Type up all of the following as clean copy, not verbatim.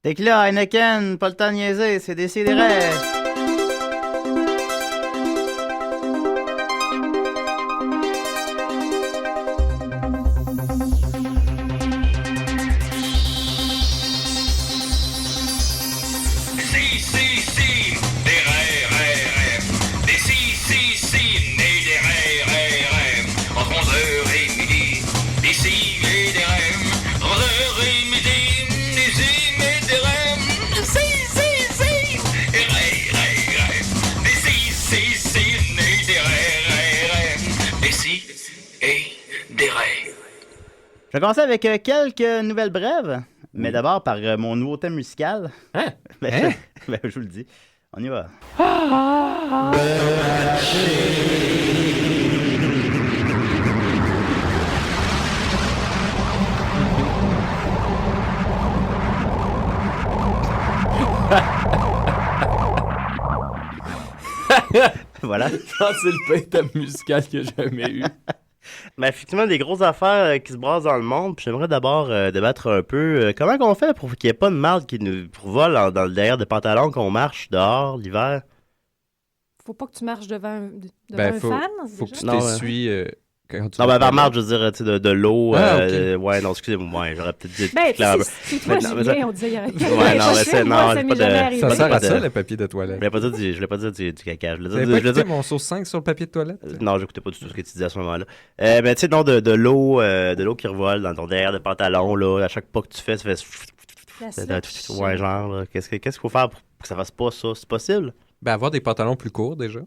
T'es que là, Heineken, pas le temps de niaiser, c'est décidéré. Je vais commencer avec quelques nouvelles brèves, mais d'abord par mon nouveau thème musical. Hein? Je vous le dis. On y va. Voilà. Je pense que c'est le pire thème musical que j'ai jamais eu. Ben, effectivement, des grosses affaires qui se brassent dans le monde. Puis j'aimerais d'abord débattre un peu comment qu'on fait pour qu'il n'y ait pas de marde qui nous vole dans le derrière des pantalons qu'on marche dehors l'hiver. Faut pas que tu marches devant un Faut fan. que tu Non, t'essuies quand tu Non, vas ben, par te marche, je veux dire, tu sais, de l'eau. Ah, Ouais, non, excusez-moi. Ouais, j'aurais peut-être dit. Ben, clairement. c'est toi, Julien, on disait il y a Ouais, non, mais c'est. Non, ça j'ai m'est pas jamais de. arrivé. Ça sert à de- ça, le papier de toilette. Je voulais pas dire du caca. Je Vous voulais avez dire. pas Je voulais écouté dire. mon sauce 5 sur le papier de toilette? Non, j'écoutais pas du tout ce que tu disais à ce moment-là. Ben, tu sais, non, de l'eau qui revole dans ton derrière de pantalon, là. À chaque pas que tu fais, ça fait. La slush. Ouais, genre, là. Qu'est-ce qu'il faut faire pour que ça fasse pas ça? C'est possible? Ben, avoir des pantalons plus courts, déjà.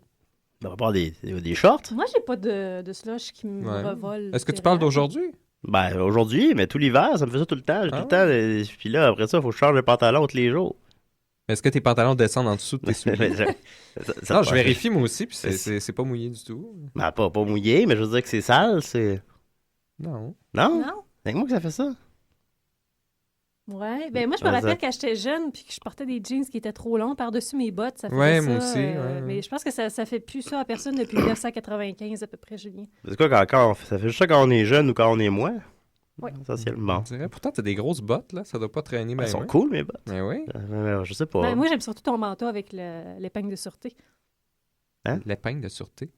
On va avoir des shorts? Moi, j'ai pas de slush qui me Ouais. revole. Est-ce que tu c'est parles rare. d'aujourd'hui? Ben, aujourd'hui, mais tout l'hiver, ça me fait ça tout le temps. J'ai tout le temps. Puis là, après ça, il faut que je change de pantalon tous les jours. Est-ce que tes pantalons descendent en dessous de tes souliers? Non, je vérifie moi aussi, puis c'est pas mouillé du tout. Ben, pas mouillé, mais je veux dire que c'est sale, c'est. Non. Non? Non? C'est moi que ça fait ça. Ouais. Ben, moi, je me Ouais, rappelle ça- quand j'étais jeune puis que je portais des jeans qui étaient trop longs par-dessus mes bottes. Ça faisait Ouais, ça, moi aussi, ouais. Mais je pense que ça fait plus ça à personne depuis 1995 à peu près, Julien. C'est quoi ça fait juste ça quand on est jeune ou quand on est moins? Oui. Essentiellement. Je dirais, pourtant, t'as des grosses bottes, là. Ça doit pas traîner, Elles ben sont ouais. cool, mes bottes. Ben oui. Je sais pas. Ben, moi, j'aime surtout ton manteau avec l'épingle de sûreté. L'épingle de sûreté.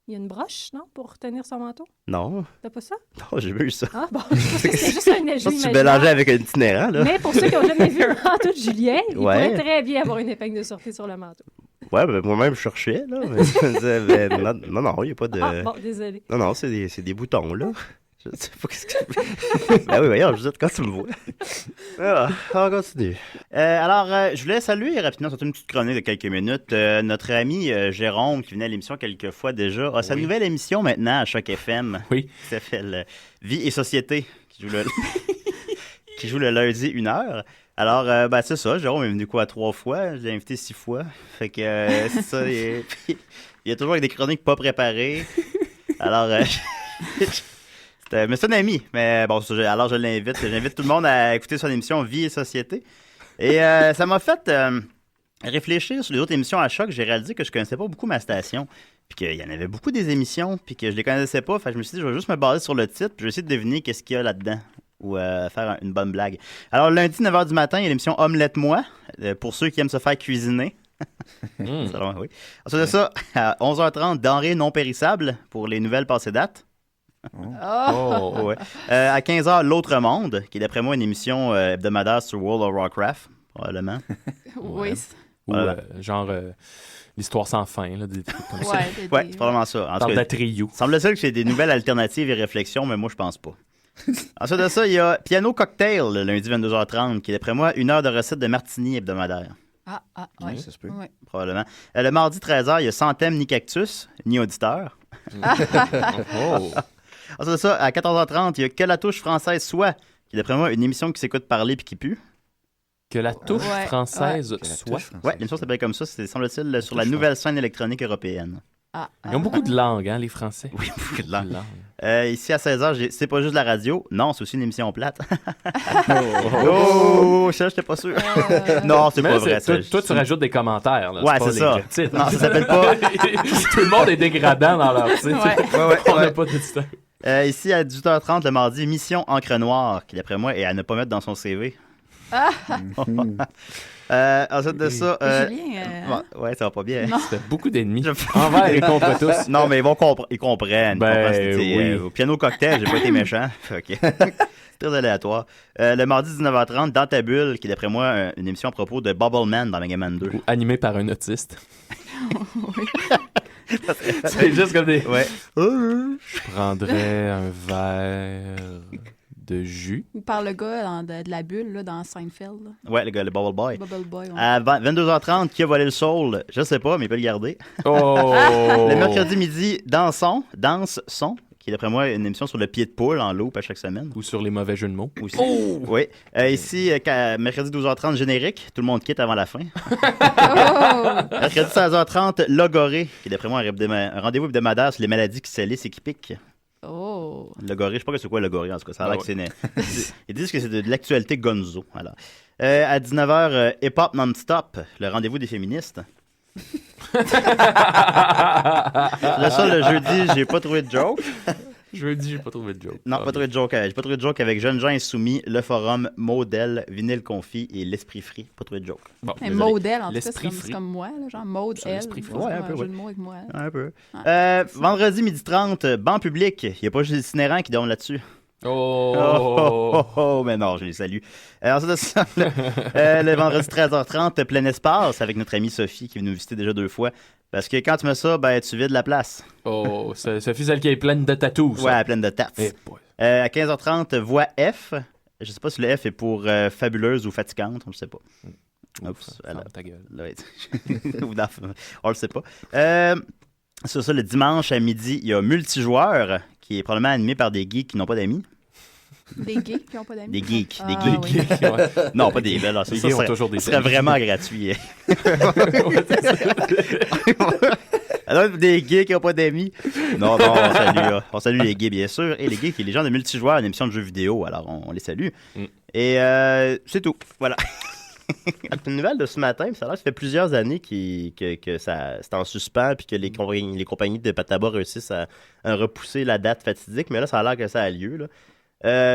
Il y a une broche, non, pour retenir son manteau? Non, T'as pas ça? non, j'ai vu ça. Ah, bon, je pense que c'est juste un Je ajout pense que tu imaginaire. mélangeais avec un itinérant, là. Mais pour ceux qui n'ont jamais vu un manteau de Julien, il Ouais. pourrait très bien avoir une épingle de sûreté sur le manteau. Ouais, ben moi-même, je cherchais, là. Mais je me disais, ben, non, il n'y a pas de. Ah, bon, désolé. Non, c'est des boutons, là. Je sais pas qu'est-ce que. Ben oui, voyons, je veux dire, quand tu me vois. On continue. Je voulais saluer rapidement, sur une petite chronique de quelques minutes, notre ami Jérôme, qui venait à l'émission quelques fois déjà, a sa nouvelle émission maintenant à Choc FM. Oui. Qui s'appelle Vie et Société, qui joue le lundi 1h. Alors, c'est ça, Jérôme est venu 3 fois, je l'ai invité 6 fois. Fait que c'est ça, il y a toujours avec des chroniques pas préparées. Alors, mais c'est un ami. Mais bon, alors je l'invite. J'invite tout le monde à écouter son émission Vie et Société. Et ça m'a fait réfléchir sur les autres émissions à Choc. J'ai réalisé que je connaissais pas beaucoup ma station. Puis qu'il y en avait beaucoup des émissions. Puis que je les connaissais pas. Fait que je me suis dit, je vais juste me baser sur le titre. Puis je vais essayer de deviner qu'est-ce qu'il y a là-dedans. Ou faire une bonne blague. Alors, lundi, 9h du matin, il y a l'émission Omelette-moi. Pour ceux qui aiment se faire cuisiner. Oui. Ensuite de ça, à 11h30, denrées non périssables pour les nouvelles passées dates. Oh! Ouais. À 15h, L'Autre Monde, qui est d'après moi une émission hebdomadaire sur World of Warcraft, probablement. Oui. Ou l'histoire sans fin, là, des trucs comme ça. Ouais, c'est probablement ça. En tout Parle cas, d'Atreyu. semble-t-il que c'est des nouvelles alternatives et réflexions, mais moi, je pense pas. Ensuite de ça, il y a Piano Cocktail, le lundi 22h30, qui est d'après moi une heure de recettes de martini hebdomadaire, Oui, ça se peut. Ouais. probablement. Le mardi 13h, il y a Sans thème ni cactus, ni auditeur. Oh. Ensuite de ça, à 14h30, il y a Que la touche française soit, qui est d'après moi une émission qui s'écoute parler puis qui pue. Que la touche Ouais, française Que la soit. touche française. Ouais, l'émission s'appelle comme ça, c'est semble-t-il sur la nouvelle scène électronique européenne. Ils ont beaucoup de langues, hein, les Français. Oui, beaucoup de langues. Langues. Ici à 16h, c'est pas juste la radio. Non, c'est aussi une émission plate. Oh, ça, j'étais pas sûr. Non, c'est Mais pas là, vrai. toi, tu rajoutes des commentaires. Là, Ouais, pas c'est les ça. vrais titres. Non, ça s'appelle pas. Tout le monde est dégradant dans leur titre. Ouais. On n'a pas d'éditeur. Ici à 18h30 le mardi, Mission Encre Noire, qui d'après moi est à ne pas mettre dans son CV. Ensuite de ça... Julien... Ouais, ça va pas bien. Non. C'était beaucoup d'ennemis. Envers et contre tous. Non, mais ils comprennent. Oui. Au piano cocktail, j'ai pas été méchant. OK. Très aléatoire. Le mardi 19h30, Dans ta bulle, qui est d'après moi une émission à propos de Bubble Man dans Mega Man 2. Ou animé par un autiste. C'est juste comme des... Ouais. Je prendrais un verre de jus. Ou par le gars de la bulle là, dans Seinfeld. Là. Ouais, le gars, le Bubble Boy. Bubble Boy. Ouais. À 22h30, qui a volé le soul? Je sais pas, mais il peut le garder. Oh! Le mercredi midi, Danse Son, qui est d'après moi une émission sur le pied de poule en loop à chaque semaine. Ou sur les mauvais jeux de mots. Aussi. Oui. Ici, mercredi 12h30, générique. Tout le monde quitte avant la fin. Mercredi 16h30, Logoré, qui est d'après moi un rendez-vous hebdomadaire sur les maladies qui s'élissent et qui piquent. Oh! Logoré, je sais pas c'est quoi Logoré en tout cas. Ça a l'air que c'est Ils disent que c'est de l'actualité gonzo. Alors. À 19h, Hip Hop Non-Stop, le rendez-vous des féministes. Le jeudi, j'ai pas trouvé de joke. Jeudi, j'ai pas trouvé de joke. Non, pas trouvé de joke. J'ai pas trouvé de joke avec Jeunes gens insoumis, le forum, Modèle, Vinyle Confit et l'Esprit Free. Pas trouvé de joke. Bon, Mais Maudel, en tout cas, L'esprit c'est free. comme moi, là, genre Maud, elle. l'esprit free. Ouais, un peu, jeu ouais. de mots avec moi. Un peu. Vendredi, 12h30, banc public. Il n'y a pas juste des itinérants qui dorment là-dessus. Oh! Mais non, je les salue. Ensuite de ça, le vendredi 13h30, plein espace avec notre amie Sophie qui est venue nous visiter déjà 2 fois. Parce que quand tu mets ça, ben tu vides la place. Oh, Sophie, celle qui est pleine de tatous. Ouais, pleine de tats. Eh boy. À 15h30, voix F. Je sais pas si le F est pour fabuleuse ou fatigante, on le sait pas. Oups, Ferme ta gueule. On le sait pas. Sur ça, le dimanche à midi, il y a Multijoueur, qui est probablement animé par des geeks qui n'ont pas d'amis. Des geeks qui n'ont pas d'amis. Des geeks. Ah, Des oui. geeks. Ouais. Non, pas des belles. Les geeks ont toujours des ça serait amis. vraiment gratuit. Alors, des gays qui n'ont pas d'amis. Non, on salue les gays, bien sûr. Et les gays qui sont les gens de Multijoueur, une émission de jeux vidéo. Alors, on les salue. Et c'est tout. Voilà. Une nouvelle de ce matin, ça a l'air que ça fait plusieurs années que ça c'est en suspens puis que les compagnies de Pataba réussissent à repousser la date fatidique, mais là, ça a l'air que ça a lieu. Là.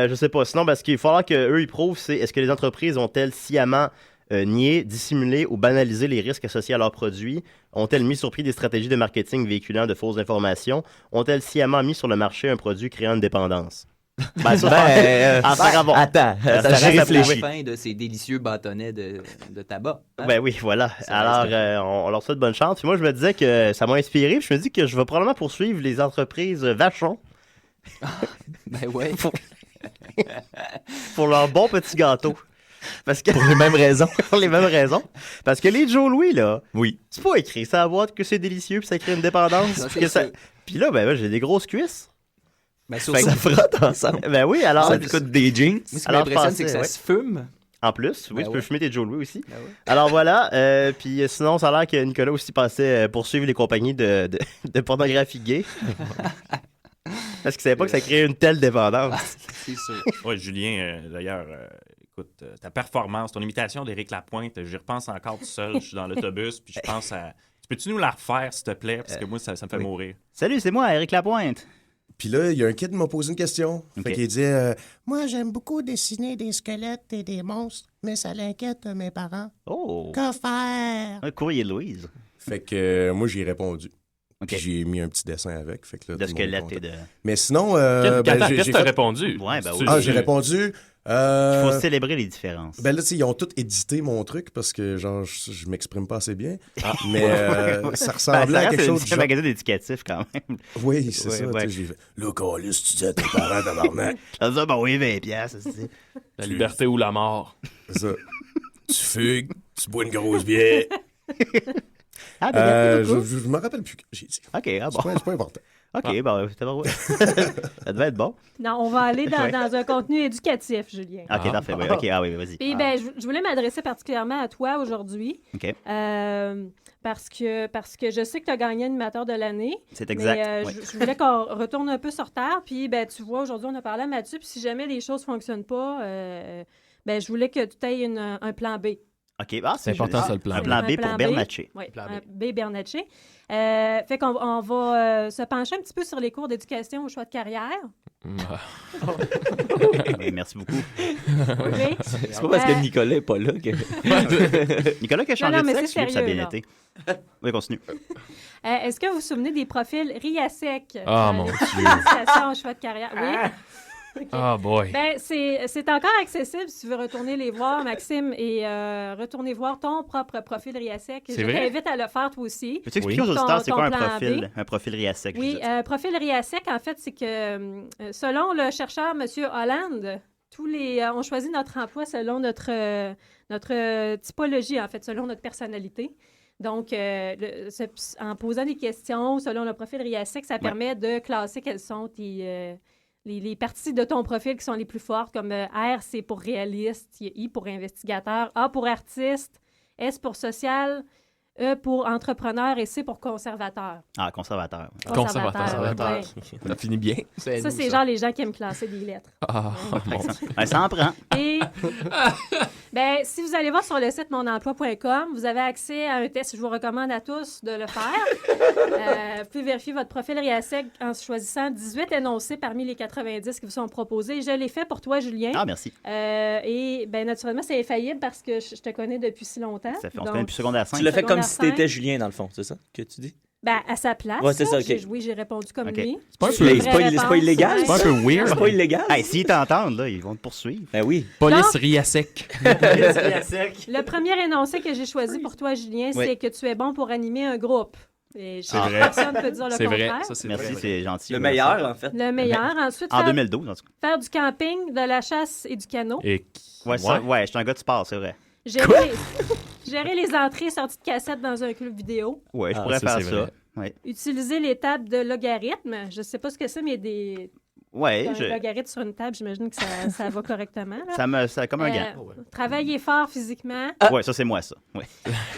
Je sais pas. Sinon, parce qu'il va falloir qu'eux, ils prouvent, c'est est-ce que les entreprises ont-elles sciemment nié, dissimulé ou banalisé les risques associés à leurs produits? Ont-elles mis sur pied des stratégies de marketing véhiculant de fausses informations? Ont-elles sciemment mis sur le marché un produit créant une dépendance? Attends, ça j'ai réfléchi. réfléchi. Fin de ces délicieux bâtonnets de tabac. Hein? Ben oui, voilà. Ça Alors, reste on leur souhaite bonne chance. Puis moi, je me disais que ça m'a inspiré. Puis je me dis que je vais probablement poursuivre les entreprises Vachon Ben ouais. pour leur bon petit gâteau. Parce que... Pour les mêmes raisons. Pour les mêmes raisons. Parce que les Joe Louis, là, Oui. c'est pas écrit ça à boîte que c'est délicieux puis ça crée une dépendance. Ça, Puis c'est que ça... sûr. Puis là, ben j'ai des grosses cuisses. Ben, Fait surtout, que Ça frotte ensemble. Ben oui, alors... Ça te coûte des jeans. moi, ce qui Alors, je m'impressionne, c'est que pensais, ça se fume. En plus, oui, Ben tu peux ouais. fumer tes Joe Louis aussi. Ben ouais. Alors voilà, puis sinon, ça a l'air que Nicolas aussi pensait poursuivre les compagnies de pornographie gay. Parce qu'il savait pas que ça créait une telle dépendance. C'est sûr. Oui, Julien, d'ailleurs, écoute, ta performance, ton imitation d'Éric Lapointe, j'y repense encore tout seul. Je suis dans l'autobus, puis je pense à... Peux-tu nous la refaire, s'il te plaît? Parce que moi, ça me fait mourir. Salut, c'est moi, Éric Lapointe. Puis là, il y a un kid qui m'a posé une question. Ok. Fait qu'il dit moi, j'aime beaucoup dessiner des squelettes et des monstres, mais ça l'inquiète mes parents. Oh! Que faire? Un courrier de Louise. Fait que moi, j'y ai répondu. OK. Puis j'ai mis un petit dessin avec. Fait que là, De tout le monde est squelette et content. de... Mais sinon, Qu'est-ce que t'as fait... répondu? Ouais, ben oui. Ah, j'ai répondu. Il faut célébrer les différences. Ben là, tu sais, ils ont tous édité mon truc parce que, genre, je m'exprime pas assez bien. Mais ça ressemblait à quelque chose de C'est un genre... magasin éducatif, quand même. Oui, c'est Ouais, ça. ouais. Tu sais, j'ai fait là, Carlis, tu dis à tes parents, tabarnak. Ça dit, ben oui, 20 piastres, c'est... La liberté ou la mort? C'est ça. Tu fugues, tu bois une grosse bière. Ah, ben, Je me rappelle plus que j'ai dit. OK, ah bon. C'est pas important. OK, ben, c'était pas vrai. Ça devait être bon. Non, on va aller Ouais. dans un contenu éducatif, Julien. OK, parfait. Oui, OK, ah oui, vas-y. Puis, ben, je voulais m'adresser particulièrement à toi aujourd'hui. OK, Parce que je sais que tu as gagné animateur de l'année. c'est exact. Mais, Oui. je voulais qu'on retourne un peu sur terre. Puis, ben, tu vois, aujourd'hui, on a parlé à Mathieu. Puis, si jamais les choses ne fonctionnent pas, ben, je voulais que tu aies un plan B. OK, c'est important, ça, le plan Un B. plan B pour Bernatchez. Oui, Plan un B Bernatchez. Fait qu'on va se pencher un petit peu sur les cours d'éducation au choix de carrière. Oui, merci beaucoup. Oui. C'est pas parce que Nicolas n'est pas là que... Nicolas qui a changé Non, de mais sexe, c'est ça a bien sérieux, été. Oui, continue. Est-ce que vous vous souvenez des profils RIASEC? Ah, mon Dieu. L'éducation au choix de carrière. Oui. OK. Ah, boy. Ben, c'est encore accessible si tu veux retourner les voir, Maxime, et retourner voir ton propre profil RIASEC. Je vrai? t'invite à le faire toi aussi. Peux-tu expliquer aux auditeurs c'est Ton quoi un plan profil, B? un profil RIASEC? Oui, profil RIASEC, en fait, c'est que selon le chercheur M. Holland, on choisit notre emploi selon notre typologie, en fait, selon notre personnalité. Donc, en posant des questions selon le profil RIASEC, ça permet de classer quelles sont les parties de ton profil qui sont les plus fortes, comme R, c'est pour réaliste, I pour investigateur, A pour artiste, S pour social, E pour entrepreneur et C pour conservateur. Ah, conservateur. Conservateur. ouais. Ça finit bien. Ça, c'est genre les gens qui aiment classer des lettres. Ah, mon Dieu. Ben, ça en prend. Et si vous allez voir sur le site monemploi.com, vous avez accès à un test. Je vous recommande à tous de le faire. Vous pouvez vérifier votre profil RIASEC en choisissant 18 énoncés parmi les 90 qui vous sont proposés. Je l'ai fait pour toi, Julien. Ah, merci. Et naturellement, c'est infaillible parce que je te connais depuis si longtemps. Ça fait, on se connaît depuis secondaire 5. Tu l'as fait comme si Secondaire t'étais Julien, dans le fond, c'est ça que tu dis? À sa place. Ouais, c'est ça, là, OK. j'ai répondu comme OK. lui. C'est pas un J'ai peu- une C'est vraie pas, c'est pas réponse, illégal? ouais. C'est pas un peu weird? C'est pas illégal? Hey, s'ils t'entendent, là, ils vont te poursuivre. Ben oui. Police RIASEC. Le premier énoncé que j'ai choisi pour toi, Julien, Oui. c'est que tu es bon pour animer un groupe. Et C'est vrai. personne ne peut dire le C'est contraire. vrai. Ça, c'est Merci, vrai. c'est gentil. Le meilleur, en fait. Le meilleur. Ensuite, En faire, 2012, en tout cas. faire du camping, de la chasse et du canot. Et... Ouais, je suis un gars de sport, c'est vrai. Gérer les entrées et sorties de cassettes dans un club vidéo. Ouais, je Ah, pourrais ça, faire c'est ça. vrai. Ouais. Utiliser les tables de logarithme. Je ne sais pas ce que c'est, mais Ouais, un logarithme sur une table, j'imagine que ça va correctement. Là. ça comme un gant. Travailler fort physiquement. Ouais, ça, c'est moi, ça. Ouais.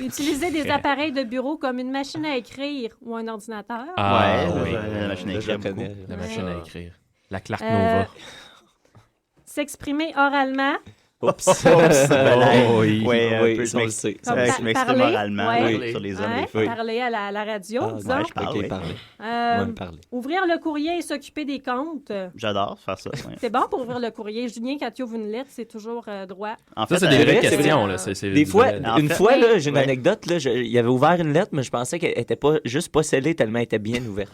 Utiliser des appareils de bureau comme une machine à écrire ou un ordinateur. Ah, Ouais, oui. la machine à Je écrire, le connais. beaucoup. La machine à écrire. La Clark Euh, Nova. S'exprimer oralement. Oups. Oh, oui. Ouais, un Oui, peu, ça, on le sait. Comme je m'exprime parler, oralement ouais. oui, sur les hommes et Hein, les femmes. parler à la radio, Ah, disons. ouais, je parle, OK, oui. parler. Euh, Moi, me parler. Ouvrir le courrier et s'occuper des comptes. J'adore faire ça. Ouais. C'est bon pour ouvrir le courrier. Julien, quand tu ouvres une lettre, c'est toujours droit. En Ça, fait, c'est des vraies vrai, c'est questions. vrai. Là. C'est Des fois, En une fait- fois, là, j'ai une Ouais. anecdote. Là, il avait ouvert une lettre, mais je pensais qu'elle était pas juste pas scellée tellement elle était bien ouverte.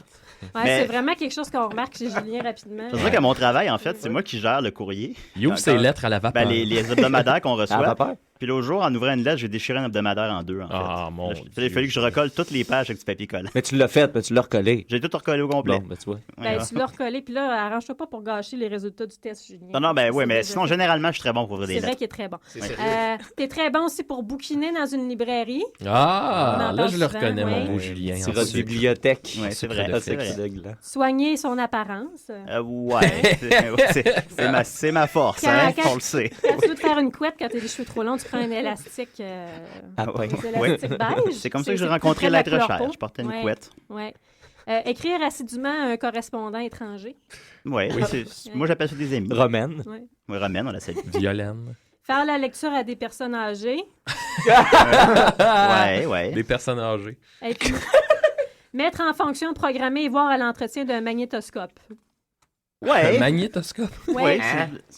Ouais, Mais- c'est vraiment quelque chose qu'on remarque chez Julien rapidement. c'est vrai qu'à mon travail, en fait, c'est moi qui gère le courrier. Il ouvre ses lettres à la vapeur. Ben, les hebdomadaires qu'on À reçoit. vapeur. Puis l'autre jour, en ouvrant une lettre, j'ai déchiré un hebdomadaire en deux, en fait. Ah, mon Là, Dieu. il a fallu que je recolle toutes les pages avec du papier collant. Mais tu l'as fait, mais tu l'as recollé. J'ai tout recollé au complet. Bon, ben tu vois. Ouais, Ben, tu l'as recollé, puis là, arrange-toi pas pour gâcher les résultats du test, Julien. Non, ben oui, C'est mais déjà sinon, fait. généralement, je suis très bon pour ouvrir des C'est vrai lettres. qu'il est très bon. C'est sérieux. T'es très bon aussi pour bouquiner dans une librairie. Ah, On là, en je parle le souvent, reconnais, oui. mon beau Julien. C'est en votre sucre. bibliothèque. Ouais, c'est vrai, Ah, c'est vrai. c'est dégoulant. Soigner son apparence. Ouais, c'est ma force, hein, Quand- on le sait. Quand tu veux te faire une couette, quand tu as les cheveux trop longs, tu prends un élastique. Ah, ouais. Des élastiques beige. C'est comme ça que j'ai c'est rencontré plus près de la l'être couleur cher. peau. Je portais une Ouais. couette. Ouais. Écrire assidûment à un correspondant étranger. Ouais, oui, moi, j'appelle ça des amis. Romaine. Ouais. Oui, Romaine, on la salue. Violaine. Faire la lecture à des personnes âgées. Ouais. Des personnes âgées. Et puis, mettre en fonction, programmer et voir à l'entretien d'un magnétoscope. Ouais. Magnétoscope. Ouais,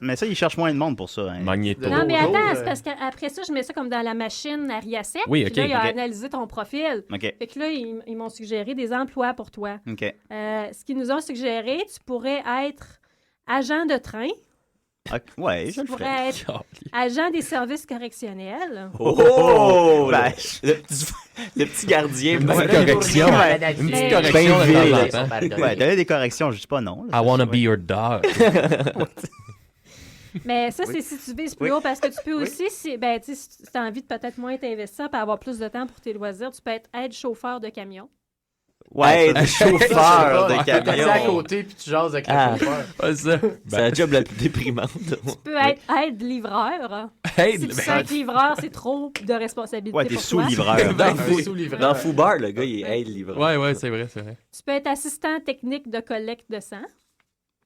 mais ça, ils cherchent moins de monde pour ça. Hein. Magnéto. Non, mais Dodo, attends, c'est parce qu'après ça, je mets ça comme dans la machine à RIASEC. Oui, Puis là, ok, il a ok. analysé ton profil. OK, Fait que là, ils m'ont suggéré des emplois pour toi. OK. Ce qu'ils nous ont suggéré, tu pourrais être agent de train, Ouais, je tu le ferai. pourrais être agent des services correctionnels, Oh! Ben, Le petit gardien. Une ben, petite correction. Ouais. Une petite Mais- correction de Ben, temps en temps. ouais, donner des corrections, je dis pas non. là, I wanna ça, be your dog. Mais ça, c'est si tu vises plus Oui. haut, parce que tu peux aussi, si tu as envie de peut-être moins t'investir pour avoir plus de temps pour tes loisirs, tu peux être chauffeur de camion. Ouais, Hey, chauffeur de T'es assis à camion. côté puis tu jases avec Ah. le chauffeur. Pas ça. C'est la job la plus déprimante. Tu peux être aide-livreur. Hey, Si tu ben, sais être livreur, c'est trop de responsabilité ouais, t'es pour toi. sous-livreur. Dans Un Fou- sous-livreur. Dans Foubar, le gars, il aide livreur. ouais, c'est vrai, c'est vrai. Tu peux être assistant technique de collecte de sang.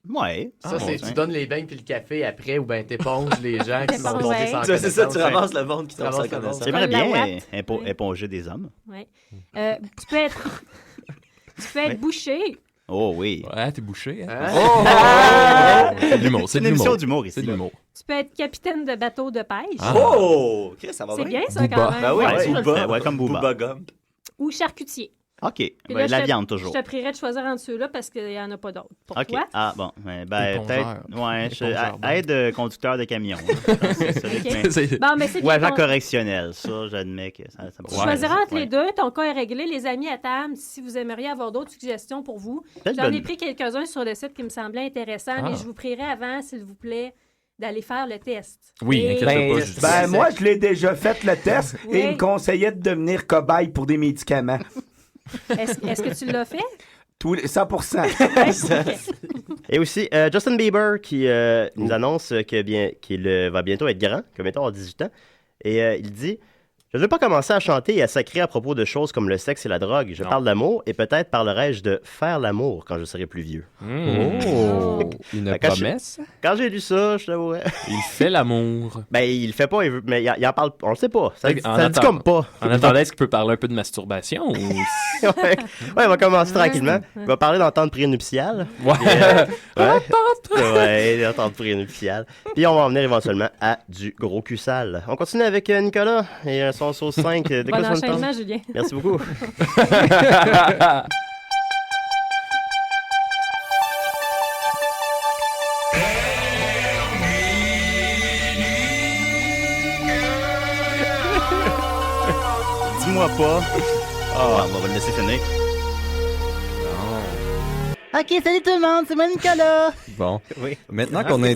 Ouais. Ça, c'est tu donnes les beignes puis le café après, ou bien t'éponges les gens qui sont tombés Ouais. sans C'est ça, connaissance. tu ramasses le monde qui tombe sans ramasses le monde. connaissance. J'aimerais Comme la bien ouate. éponger des hommes. Ouais. Tu peux être, boucher. Oh oui. Ouais, t'es bouché. Hein? Ah! C'est de l'humour, C'est une émission d'humour ici. C'est de l'humour. Tu peux être capitaine de bateau de pêche. Ah. Oh! OK, ça va C'est bien. bien, ça, Booba. quand même. Ben oui, Ouais, ouais, ça, je le Booba. ferais, ouais, comme Booba. Gump. Ou charcutier. OK. Puis Ben, là, la je te- viande, toujours. Je te prierais de choisir entre ceux-là parce qu'il n'y en a pas d'autres. Pour OK. toi? Ah, bon. Ben, Épongeur. peut-être. Ouais, Épongeur, bon. aide conducteur de camion. C'est celui qui OK. C'est- Bon, mais c'est Ou bien. agent Ton- correctionnel. Ça, j'admets que ça me Tu Ouais. choisiras entre Ouais. les deux. Ton cas est réglé. Les amis à table, si vous aimeriez avoir d'autres suggestions pour vous. Peut-être J'en bonne- ai pris quelques-uns sur le site qui me semblaient intéressants, Ah. mais je vous prierai avant, s'il vous plaît, d'aller faire le test. Oui, Et- inquiète pas. je dis ça. Ben, moi, je l'ai déjà fait le test Oui. et il me conseillait de devenir cobaye pour des médicaments. Est-ce que tu l'as fait? 100%. Et aussi, Justin Bieber qui nous annonce qu'il va bientôt être grand, que bientôt avoir 18 ans. Et il dit « Je ne veux pas commencer à chanter et à sacrer à propos de choses comme le sexe et la drogue. Je parle d'amour et peut-être parlerai-je de faire l'amour quand je serai plus vieux. Oh! Une Quand je- promesse. Quand j'ai lu ça, je t'avouerais. Il fait l'amour. Ben, il le fait pas, mais il en parle. On le sait pas. Ça En le dit attendant- comme pas. En attendant, est-ce qu'il peut parler un peu de masturbation? Ou... ouais, on va commencer tranquillement. Il va parler d'entente prénuptiale. Ouais. Ouais, d'entente prénuptiale. Puis on va en venir éventuellement à du gros cul sale. On continue avec Nicolas et son sauce 5. De Bon quoi ça nous enchaînement, parle? Julien. Merci beaucoup. Dis-moi pas. On va le laisser finir. Ok, salut tout le monde, c'est moi Nicolas. Bon. Oui. Maintenant qu'on a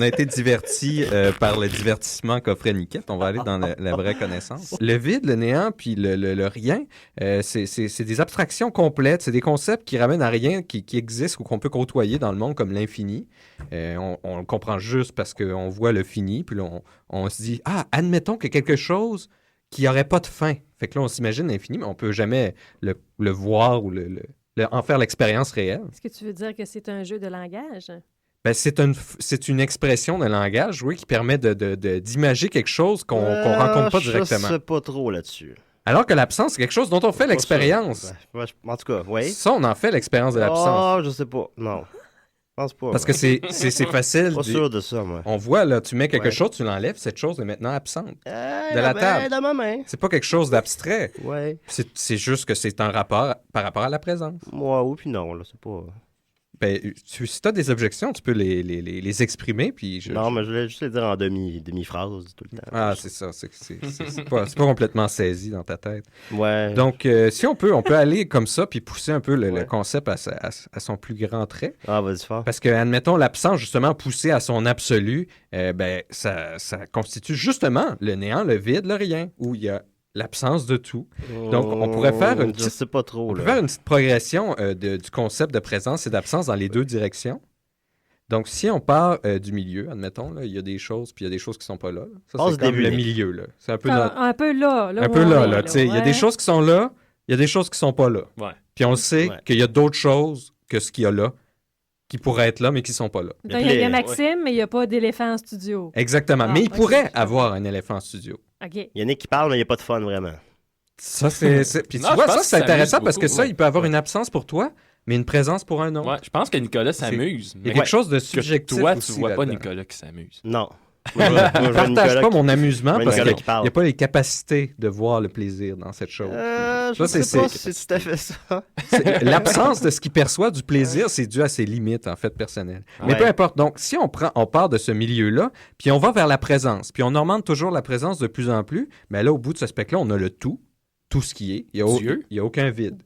été divertis par le divertissement qu'offrait Niquette, on va aller dans la vraie connaissance. Le vide, le néant, puis le rien, c'est des abstractions complètes, c'est des concepts qui ramènent à rien, qui existent ou qu'on peut côtoyer dans le monde comme l'infini. On le comprend juste parce qu'on voit le fini, puis là, on se dit, admettons que quelque chose qui n'aurait pas de fin. Fait que là, on s'imagine l'infini, mais on peut jamais le voir ou en faire l'expérience réelle. Est-ce que tu veux dire que c'est un jeu de langage? Ben, c'est une expression de langage, oui, qui permet d'imager quelque chose qu'on rencontre pas directement. Je sais pas trop là-dessus. Alors que l'absence, c'est quelque chose dont on fait l'expérience. Ouais, en tout cas, oui. Ça, on en fait l'expérience de l'absence. Oh, je sais pas. Non. Je pense pas. Parce que c'est facile. Pas sûr de ça, moi. On voit, là, tu mets quelque Ouais. chose, tu l'enlèves, cette chose est maintenant absente de la table. Dans ma main. C'est pas quelque chose d'abstrait. Ouais. C'est juste que c'est un rapport par rapport à la présence. Moi, oui, puis non, là, c'est pas... Ben, si tu as des objections, tu peux les exprimer, puis... Non, mais je voulais juste les dire en demi-phrase tout le temps. Ah, c'est ça. C'est pas complètement saisi dans ta tête. Ouais. Donc, si on peut aller comme ça, puis pousser un peu le concept à son plus grand trait. Ah, vas-y fort. Parce que, admettons, l'absence, justement, poussée à son absolu, ben, ça constitue justement le néant, le vide, le rien, où il y a l'absence de tout. Donc, on pourrait faire une Je sais pas trop, On là. peut faire une petite progression du concept de présence et d'absence dans les deux directions. Donc, si on part du milieu, admettons, là, il y a des choses, puis il y a des choses qui sont pas là. Ça, Passe c'est comme début, le Nick. milieu, là. C'est un peu Un peu là. un peu là, tu sais. Il y a des choses qui sont là, il y a des choses qui sont pas là. Ouais. Puis on le sait Ouais. qu'il y a d'autres choses que ce qu'il y a là, qui pourraient être là, mais qui sont pas là. Il y a Maxime, mais il n'y a pas d'éléphant en studio. Exactement. Ah, mais il ok. pourrait avoir un éléphant en studio. OK. Yannick qui parle, mais il n'y a pas de fun, vraiment. Ça, c'est... Puis Non, tu vois, je pense ça, que c'est ça intéressant amuse parce que beaucoup, ça, ouais. il peut avoir une absence pour toi, mais une présence pour un autre. Ouais, je pense que Nicolas s'amuse. Il y a quelque chose de que subjectif toi, aussi tu vois pas là-dedans. Nicolas qui s'amuse. Non. Je partage pas mon amusement parce Nicolas qu'il qui parle. n'y a pas les capacités de voir le plaisir dans cette chose. Je Ça, sais c'est- pas si c'est tout à fait ça. L'absence de ce qu'il perçoit du plaisir, c'est dû à ses limites, en fait, personnelles. Mais Ouais. peu importe. Donc, si on part de ce milieu-là, puis on va vers la présence, puis on augmente toujours la présence de plus en plus, mais là, au bout de ce spectre-là, on a le tout ce qui est. Dieu? Il n'y a aucun vide.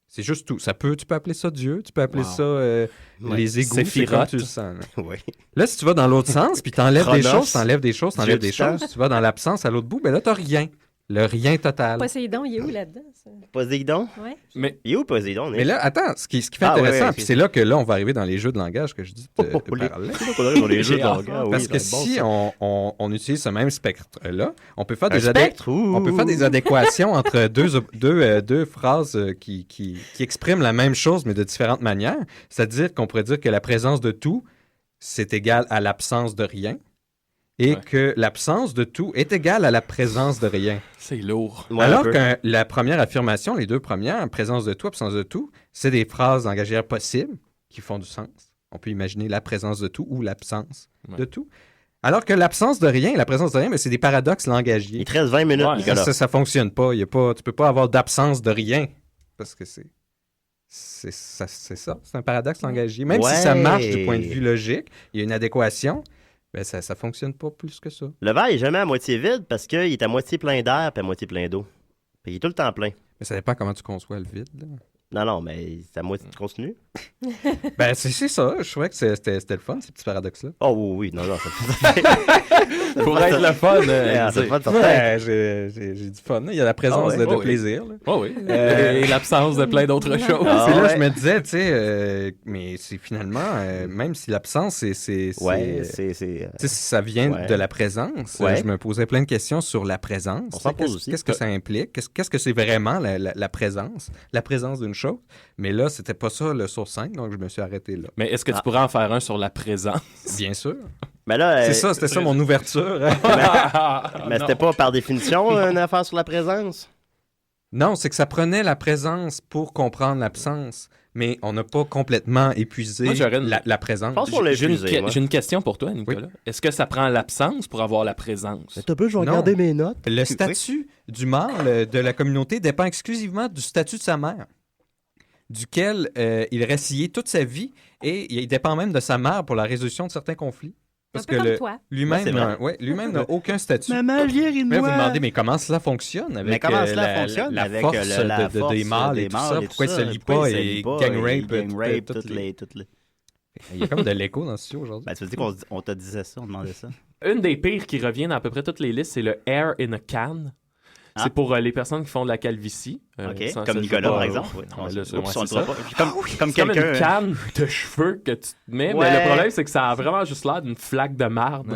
C'est juste tout. Tu peux appeler ça Dieu, tu peux appeler Wow. ça les égouts, c'est comme Séphiroth. tu le sens. Là. Oui. Là, si tu vas dans l'autre sens, puis t'enlèves des Chronos. choses, t'enlèves des choses, t'enlèves des Dieu du temps. choses, tu vas dans l'absence à l'autre bout, ben là, t'as rien. Le rien total. Poséidon, il est où là-dedans? Ça? Poséidon? Ouais. Mais Il est où Poséidon? Mais là, attends, ce qui fait intéressant, puis c'est là que là, on va arriver dans les jeux de langage que je dis les jeux de langage. Parce que si on utilise ce même spectre-là, on peut faire on peut faire des adéquations entre deux phrases qui expriment la même chose, mais de différentes manières. C'est-à-dire qu'on pourrait dire que la présence de tout, c'est égal à l'absence de rien. Et que l'absence de tout est égale à la présence de rien. C'est lourd. Ouais, Alors que la première affirmation, les deux premières, présence de tout, absence de tout, c'est des phrases langagières possibles qui font du sens. On peut imaginer la présence de tout ou l'absence de tout. Alors que l'absence de rien et la présence de rien, mais c'est des paradoxes langagiers. Il te reste 20 minutes, Nicolas. Ça fonctionne pas. Tu peux pas avoir d'absence de rien. Parce que c'est ça. C'est un paradoxe langagier. Même si ça marche du point de vue logique, il y a une adéquation. Ben ça fonctionne pas plus que ça. Le verre est jamais à moitié vide parce qu'il est à moitié plein d'air et à moitié plein d'eau. Puis il est tout le temps plein. Mais ça dépend comment tu conçois le vide. Là. Non, mais c'est à moitié continu. Ben, c'est ça. Je trouvais que c'était le fun, ces petits paradoxes-là. Oh oui, non, ça pour être le fun. J'ai du fun. Il y a la présence de plaisir. Oh oui. Et l'absence de plein d'autres choses. C'est là que je me disais, tu sais, mais c'est finalement, même si l'absence, ça vient de la présence, je me posais plein de questions sur la présence. On s'en pose aussi. Qu'est-ce que ça implique? Qu'est-ce que c'est vraiment la présence? La présence d'une chose. Mais là, c'était pas ça le source 5, donc je me suis arrêté là. Mais est-ce que tu pourrais en faire un sur la présence? Bien sûr. Mais là, c'était ça mon ouverture. mais c'était pas par définition une affaire sur la présence? Non, c'est que ça prenait la présence pour comprendre l'absence. Mais on n'a pas complètement épuisé la présence. Je pense qu'on l'a épuisé. J'ai une question pour toi, Nicolas. Oui. Est-ce que ça prend l'absence pour avoir la présence? T'as peu, je vais regarder mes notes. Le statut du mâle de la communauté dépend exclusivement du statut de sa mère, duquel il reste lié toute sa vie, et il dépend même de sa mère pour la résolution de certains conflits. Parce que lui-même n'a aucun statut. Maman, viens, ris de moi. Vous demandez, mais comment cela fonctionne avec la force des mâles et tout ça? Pourquoi il ne se lie pas et gang rape toutes les... Il y a comme de l'écho dans ce studio aujourd'hui. Ben, tu veux dire qu'on te disait ça, on demandait ça? Une des pires qui revient dans à peu près toutes les listes, c'est le air in a can. C'est pour les personnes qui font de la calvitie. Comme Nicolas, par exemple. Comme quelqu'un... une canne de cheveux que tu te mets, mais le problème, c'est que ça a vraiment juste l'air d'une flaque de marde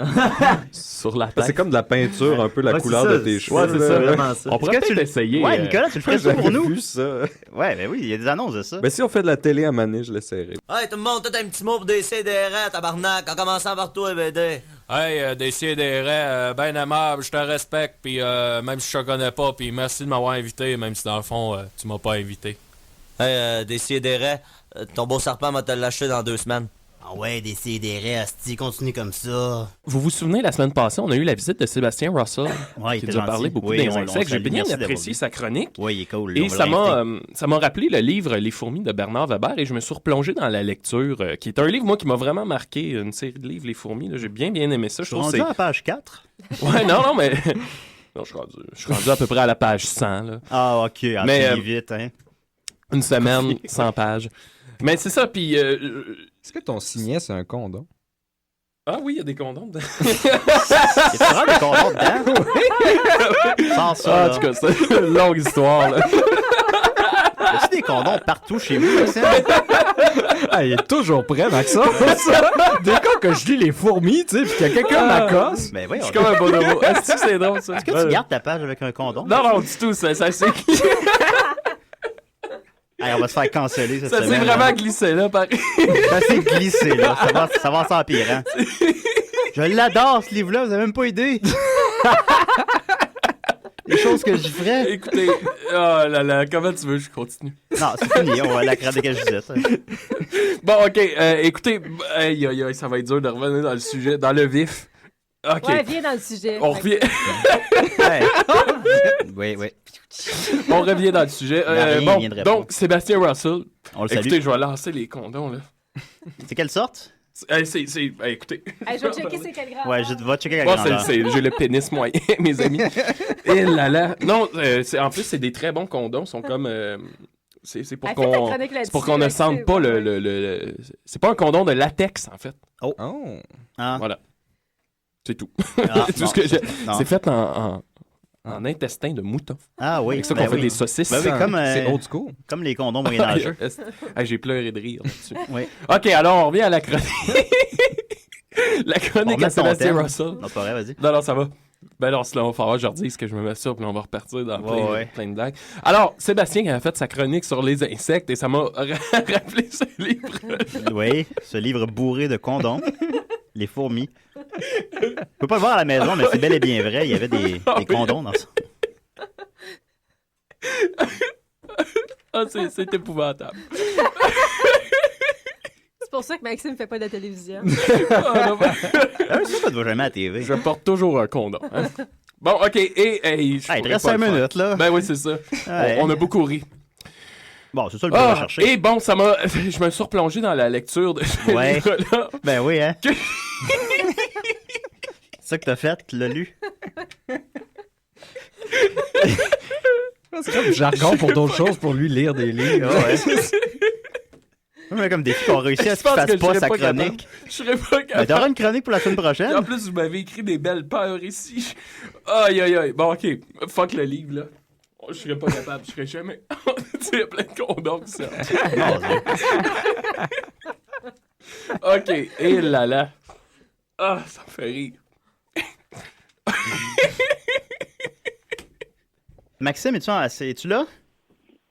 sur la tête. C'est comme de la peinture, un peu la couleur de tes cheveux. Ouais, c'est ça. Vraiment ça. On pourrait peut-être essayer. Ouais, Nicolas, tu le ferais ça pour nous? Vu ça. Ouais, ben oui, il y a des annonces de ça. Ben si on fait de la télé à Mané, je l'essaierai. Hey, tout le monde, t'as un petit mot pour des CDR, tabarnak, en commençant par toi, BD. Hey, des CDR, ben aimable, je te respecte, puis même si je te connais pas, puis merci de m'avoir invité, même si dans le fond, tu m'as pas invité. Hey, des CDR, ton beau serpent va te lâcher dans 2 semaines. Ah ouais, des CDR, asti, continue comme ça. Vous vous souvenez, la semaine passée, on a eu la visite de Sébastien Russell, qui nous a parlé beaucoup des insectes. J'ai bien apprécié sa chronique. Oui, il est cool. Et ça m'a rappelé le livre Les fourmis de Bernard Weber, et je me suis replongé dans la lecture, qui est un livre, moi, qui m'a vraiment marqué, une série de livres, Les fourmis. Là. J'ai bien aimé ça. Je trouve rendu à la page 4? Ouais, non, mais... non, je suis rendu à peu près à la page 100. Là. Ah, OK. Mais vite, hein. Une semaine, 100 pages. Mais c'est ça, puis... Est-ce que ton signet, c'est un condom? Ah oui, il y a des condoms dedans. Il y a vraiment des condoms dedans? Oui. Sans ça, en tout cas, c'est une longue histoire, là. Y a-tu des condoms partout chez vous, Maxime? Ah, il est toujours prêt, Maxime. Dès que je lis les fourmis, tu sais, puis qu'il y a quelqu'un m'accoste, ben oui, je suis comme un bonobo. Est-ce que c'est drôle, ça? Est-ce que tu gardes ta page avec un condom? Non, du tout, ça c'est... Hey, on va se faire canceller cette semaine. Ça s'est vraiment glissé là, pareil. Ça s'est glissé là. Ça va s'empirer. Je l'adore ce livre-là, vous avez même pas idée. Les choses que je ferais. Écoutez, oh là là, comment tu veux que je continue? Non, c'est fini, on va la craindre que je disais. Bon, ok, écoutez, ça va être dur de revenir dans le sujet, dans le vif. Ok. Ouais, viens dans le sujet. On revient. Oui. On revient dans le sujet. Donc, Sébastien Russell. On le salue. Écoutez, je vais lancer les condoms, là. C'est quelle sorte? Écoutez. Hey, je vais checker c'est quelle grandeur. Ouais, je vais checker la grandeur. J'ai le pénis moyen, mes amis. Et là là. Non, en plus, c'est des très bons condoms. Sont comme... c'est pour qu'on ne sente pas le... C'est pas un condom de latex, en fait. Oh. Voilà. C'est tout. Tout ce que c'est fait en en intestin de mouton. Ah oui. C'est ça qu'on fait des saucisses. Ben oui, comme, c'est old school. Comme les condoms moyenâgeux. J'ai pleuré de rire là-dessus. Oui. OK, alors on revient à la chronique. La chronique à Sébastien Russell. Non, c'est pas vrai, vas-y. Non, ça va. Ben non, là, on va falloir que je redise que je me mets ça, puis on va repartir dans plein de blagues. Alors, Sébastien a fait sa chronique sur les insectes et ça m'a rappelé ce livre. Oui, ce livre bourré de condoms. Les fourmis. Tu peux pas le voir à la maison, mais c'est bel et bien vrai. Il y avait des condoms dans ça. Ah, c'est épouvantable. C'est pour ça que Maxime fait pas de télévision. Ça ne va jamais à la TV. Je porte toujours un condom. Hein? Bon, OK. Il te reste 5 minutes, là. Ben oui, c'est ça. Ouais. On a beaucoup ri. Bon, c'est ça le but à chercher. Et bon, je me suis replongé dans la lecture de ce livre-là. Ben oui, hein. C'est ça que t'as fait, tu l'as lu. C'est comme jargon pour d'autres choses, pour lui lire des livres. Ouais. C'est comme des filles qui ont réussi à ce qu'il fasse pas sa chronique. Je serais pas capable. Mais t'auras une chronique pour la semaine prochaine. En plus, vous m'avez écrit des belles peurs ici. Aïe, aïe, aïe. Bon, OK. Fuck le livre, là. Je serais pas capable. Je serais jamais... Tu sais, il y a plein de condoms qui sortent. OK. Et là. Ah, ça me fait rire. Maxime, es-tu là?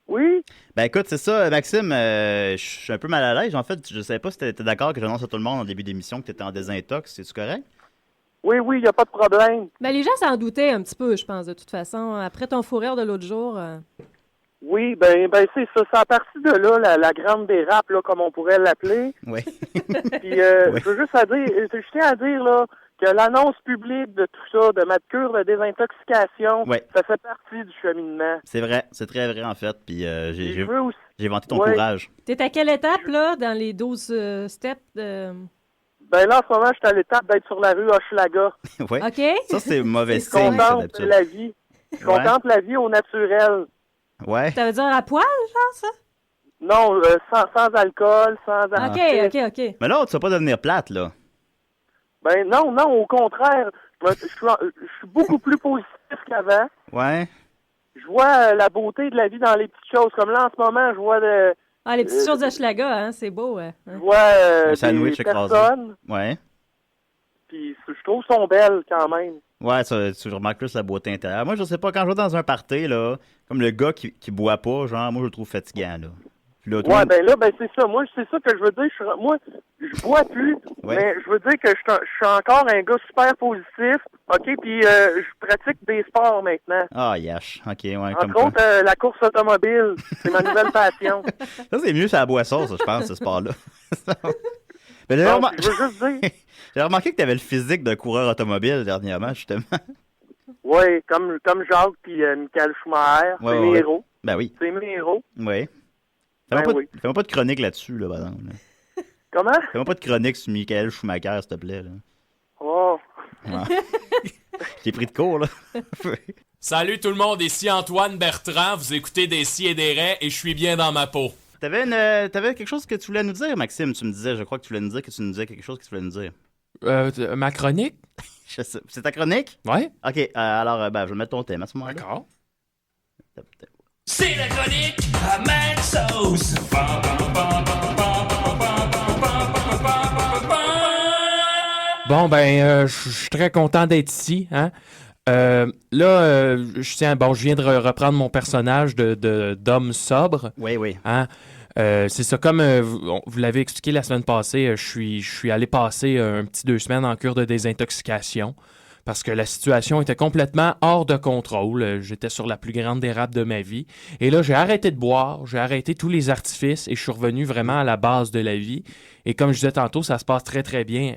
Oui. Ben écoute, c'est ça, Maxime, je suis un peu mal à l'aise. En fait, je savais pas si tu étais d'accord que j'annonce à tout le monde en début d'émission que tu étais en désintox. C'est-tu correct? Oui, il n'y a pas de problème. Ben, les gens s'en doutaient un petit peu, je pense, de toute façon. Après ton fou rire de l'autre jour... Oui, ben c'est ça. C'est à partir de là, la grande dérape, là, comme on pourrait l'appeler. Oui. Puis, je veux juste je tiens à dire, là, que l'annonce publique de tout ça, de ma cure de désintoxication, ça fait partie du cheminement. C'est vrai, c'est très vrai, en fait. Puis, j'ai vanté ton courage. T'es à quelle étape, là, dans les 12 steps de... Ben là, en ce moment, je suis à l'étape d'être sur la rue Hochelaga. Oui. OK. Ça, c'est mauvais Je signe, ça, contemple la vie. Je contemple la vie au naturel. Ouais. Ça veut dire à poil, genre, ça? Non, sans alcool, sans... OK. Mais là, tu vas pas devenir plate, là. Ben non, au contraire. Je suis beaucoup plus positif qu'avant. Ouais. Je vois la beauté de la vie dans les petites choses. Comme là, en ce moment, je vois les petites choses d'Hochelaga, hein, c'est beau. Hein. Je vois des personnes. Ouais. Puis je trouve qu'elles sont belles quand même. Ouais, tu remarques plus la beauté intérieure. Moi, je sais pas, quand je vais dans un party, là, comme le gars qui boit pas, genre, moi, je le trouve fatigant, là. Puis là, c'est ça. Moi, c'est ça que je veux dire. Moi, je bois plus, mais je veux dire que je suis encore un gars super positif, OK? Puis je pratique des sports maintenant. Ah, yash. OK, ouais. Entre autres, la course automobile. C'est ma nouvelle passion. Ça, c'est mieux, c'est la boisson, ça, je pense, ce sport-là. Mais je veux juste dire... J'ai remarqué que tu avais le physique d'un coureur automobile dernièrement, justement. Oui, comme Jacques puis Michael Schumacher. C'est mes héros. Ben oui. C'est mes héros. Oui. Fais-moi pas de chronique là-dessus, là, par exemple. Là. Comment? Fais-moi pas de chronique sur Michael Schumacher, s'il te plaît. Là. Oh. Ouais. J'ai pris de cours, là. Salut tout le monde, ici Antoine Bertrand. Vous écoutez des si et des raies et je suis bien dans ma peau. T'avais quelque chose que tu voulais nous dire, Maxime. Tu me disais, je crois que tu voulais nous dire que tu nous disais quelque chose que tu voulais nous dire. Ma chronique? C'est ta chronique? Ouais. OK, alors, je vais mettre ton thème à ce moment-là. D'accord. C'est la chronique à Maxos. Bon, je suis très content d'être ici, hein. Je viens de reprendre mon personnage d'homme sobre. Oui. Hein? C'est ça, comme vous l'avez expliqué la semaine passée, je suis allé passer un petit 2 semaines en cure de désintoxication parce que la situation était complètement hors de contrôle. J'étais sur la plus grande dérape de ma vie. Et là, j'ai arrêté de boire, j'ai arrêté tous les artifices et je suis revenu vraiment à la base de la vie. Et comme je disais tantôt, ça se passe très, très bien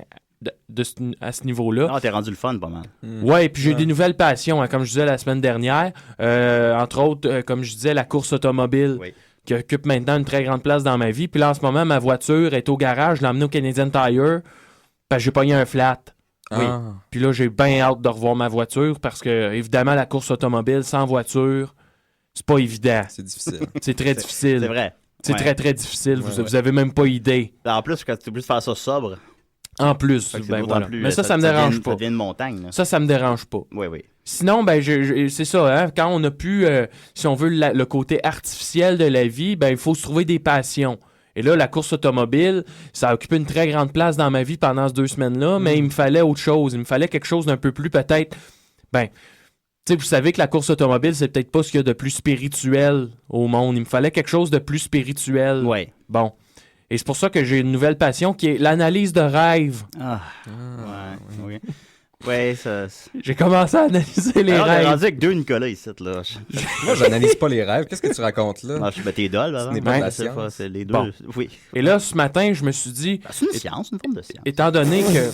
à ce niveau-là. Ah, t'es rendu le fun pas mal. Ouais, et puis j'ai eu des nouvelles passions, hein, comme je disais la semaine dernière. Entre autres, comme je disais, la course automobile. Oui. Qui occupe maintenant une très grande place dans ma vie. Puis là, en ce moment, ma voiture est au garage. Je l'ai emmenée au Canadian Tire. Parce que j'ai pogné un flat. Oui. Puis là, j'ai bien hâte de revoir ma voiture parce que, évidemment, la course automobile sans voiture, c'est pas évident. C'est difficile. C'est très difficile. C'est vrai. C'est très, très difficile. Vous avez même pas idée. En plus, quand tu es obligé de faire ça sobre. En plus, ben voilà. Mais ça me dérange pas. Ça devient une montagne. Là. Ça me dérange pas. Oui. Sinon, ben c'est ça, hein, quand on a pu, si on veut le côté artificiel de la vie, ben il faut se trouver des passions. Et là, la course automobile, ça a occupé une très grande place dans ma vie pendant ces 2 semaines-là, mais il me fallait autre chose. Il me fallait quelque chose d'un peu plus peut-être... Ben, tu sais, vous savez que la course automobile, c'est peut-être pas ce qu'il y a de plus spirituel au monde. Il me fallait quelque chose de plus spirituel. Oui. Bon. Et c'est pour ça que j'ai une nouvelle passion qui est l'analyse de rêve. Oui. Ouais, ça. J'ai commencé à analyser les rêves. T'es rendu avec 2 Nicolas ici, là. Moi, j'analyse pas les rêves. Qu'est-ce que tu racontes là? Non, je suis tes dolls, ce n'est pas la science. C'est les deux. Bon. Oui. Et là, ce matin, je me suis dit... C'est une science, une forme de science. Étant donné que...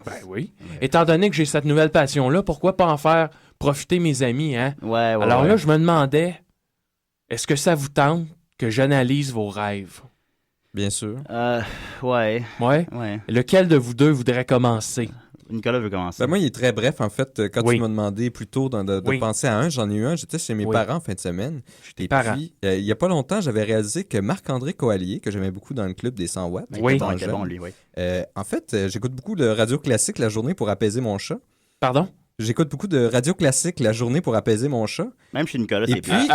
Ben oui. Étant donné que j'ai cette nouvelle passion-là, pourquoi pas en faire profiter mes amis, hein? Ouais. Alors là, je me demandais, est-ce que ça vous tente que j'analyse vos rêves? Bien sûr. Ouais. Ouais? Lequel de vous deux voudrait commencer? Nicolas veut commencer. Ben moi, il est très bref, en fait. Quand tu m'as demandé plus tôt de penser à un, j'en ai eu un. J'étais chez mes parents en fin de semaine. Et puis, il n'y a pas longtemps, j'avais réalisé que Marc-André Coallier, que j'aimais beaucoup dans le club des 100 watts. Oui, il était bon, lui, oui. En fait, j'écoute beaucoup de radio classique la journée pour apaiser mon chat. Pardon? J'écoute beaucoup de radio classique la journée pour apaiser mon chat. Même chez Nicolas, c'est puis,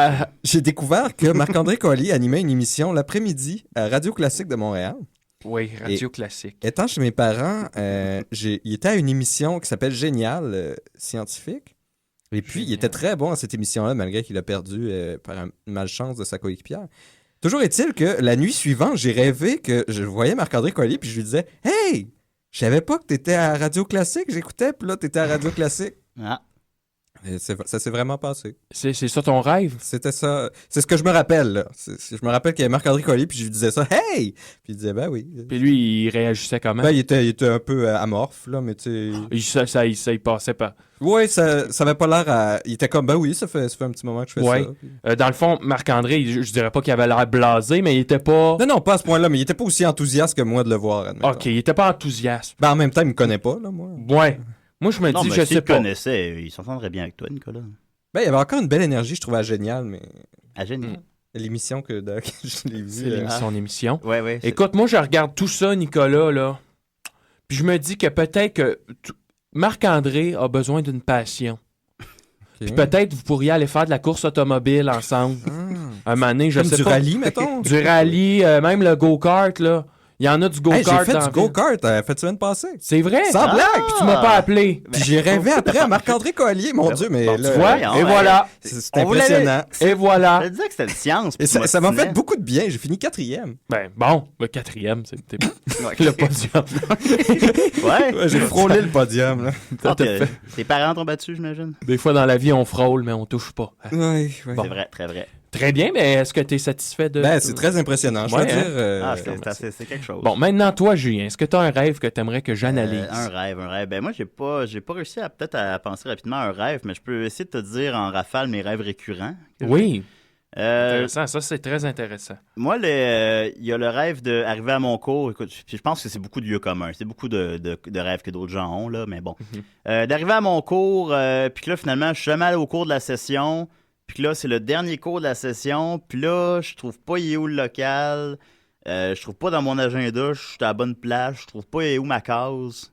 j'ai découvert que Marc-André Coallier animait une émission l'après-midi à Radio Classique de Montréal. Oui, Radio Classique. Étant chez mes parents, il était à une émission qui s'appelle Génial scientifique. Et puis, il était très bon à cette émission-là, malgré qu'il a perdu par une malchance de sa coéquipière. Toujours est-il que la nuit suivante, j'ai rêvé que je voyais Marc-André Coallier, puis je lui disais « Hey! Je savais pas que t'étais à Radio Classique, j'écoutais, puis là, t'étais à Radio Classique. » Et ça s'est vraiment passé. C'est ça ton rêve? C'était ça. C'est ce que je me rappelle, là. Je me rappelle qu'il y avait Marc-André Coallier, puis je lui disais ça. Hey! Puis il disait, ben oui. Puis lui, il réagissait comment? Ben, il était un peu amorphe, là, mais tu sais. Ça, il passait pas. Oui, ça avait pas l'air à. Il était comme, ben oui, ça fait un petit moment que je fais ça. Dans le fond, Marc-André, je dirais pas qu'il avait l'air blasé, mais il était pas. Non, pas à ce point-là, mais il était pas aussi enthousiaste que moi de le voir, admettons. Ok, il était pas enthousiaste. Ben, en même temps, il me connaît pas, là, moi. Ouais. Moi, je me dis, je sais pas. S'il connaissait, il s'entendrait bien avec toi, Nicolas. Ben, il y avait encore une belle énergie, je trouvais, à Génial, mais... À Génial? L'émission que je l'ai vue. C'est son émission. Ouais. Écoute, moi, je regarde tout ça, Nicolas, là. Puis je me dis que peut-être que Marc-André a besoin d'une passion. Puis peut-être vous pourriez aller faire de la course automobile ensemble. Un moment donné, je sais pas. Du rallye, mettons? Du rallye, même le go-kart, là. Il y en a du go-kart. J'ai fait du go-kart la semaine passée. C'est vrai? Sans blague! Puis tu m'as pas appelé. Puis j'ai rêvé après à Marc-André Coallier, mon Dieu, mais bon, là... Tu vois? Et voilà. C'est impressionnant. Et voilà. Je te disais que c'était une science. Et ça m'a fait beaucoup de bien. J'ai fini 4e. Ben, bon. Le 4e, c'était le podium. Ouais. J'ai frôlé le podium, là. Tes parents t'ont battu, j'imagine? Des fois, dans la vie, on frôle, mais on touche pas. Oui. Bon. C'est vrai, très vrai. Très bien, mais est-ce que tu es satisfait de... Ben, c'est très impressionnant, je veux dire. C'est quelque chose. Bon, maintenant, toi, Julien, est-ce que tu as un rêve que tu aimerais que j'analyse? Un rêve. Ben, moi, j'ai pas réussi à penser rapidement à un rêve, mais je peux essayer de te dire en rafale mes rêves récurrents. Oui. Intéressant, ça, c'est très intéressant. Moi, il y a le rêve d'arriver à mon cours. Écoute, je pense que c'est beaucoup de lieux communs. C'est beaucoup de rêves que d'autres gens ont, là, mais bon. D'arriver à mon cours, puis là, finalement, je suis jamais allé au cours de la session. Puis là, c'est le dernier cours de la session. Puis là, je trouve pas il est où le local. Je trouve pas dans mon agenda, je suis à la bonne place. Je trouve pas il est où ma case.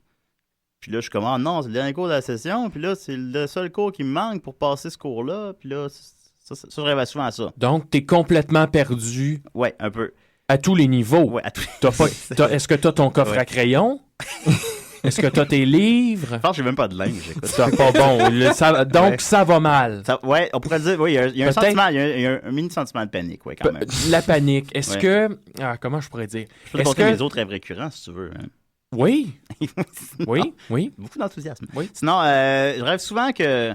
Puis là, je suis comme, ah non, c'est le dernier cours de la session. Puis là, c'est le seul cours qui me manque pour passer ce cours-là. Puis là, ça je rêve souvent à ça. Donc, t'es complètement perdu. Ouais, un peu. À tous les niveaux. Ouais, à tous les niveaux. Est-ce que t'as ton coffre à crayon? Est-ce que t'as tes livres? Je pense que j'ai même pas de linge, j'écoute. C'est pas bon. Donc, ça va mal. Ouais, on pourrait dire, oui, il y a un sentiment, il y a un mini sentiment de panique, ouais, quand même. La panique. Est-ce que... comment je pourrais dire? Je peux te montrer mes autres rêves récurrents, si tu veux. Hein. Oui. Oui. Beaucoup d'enthousiasme. Oui. Sinon, je rêve souvent que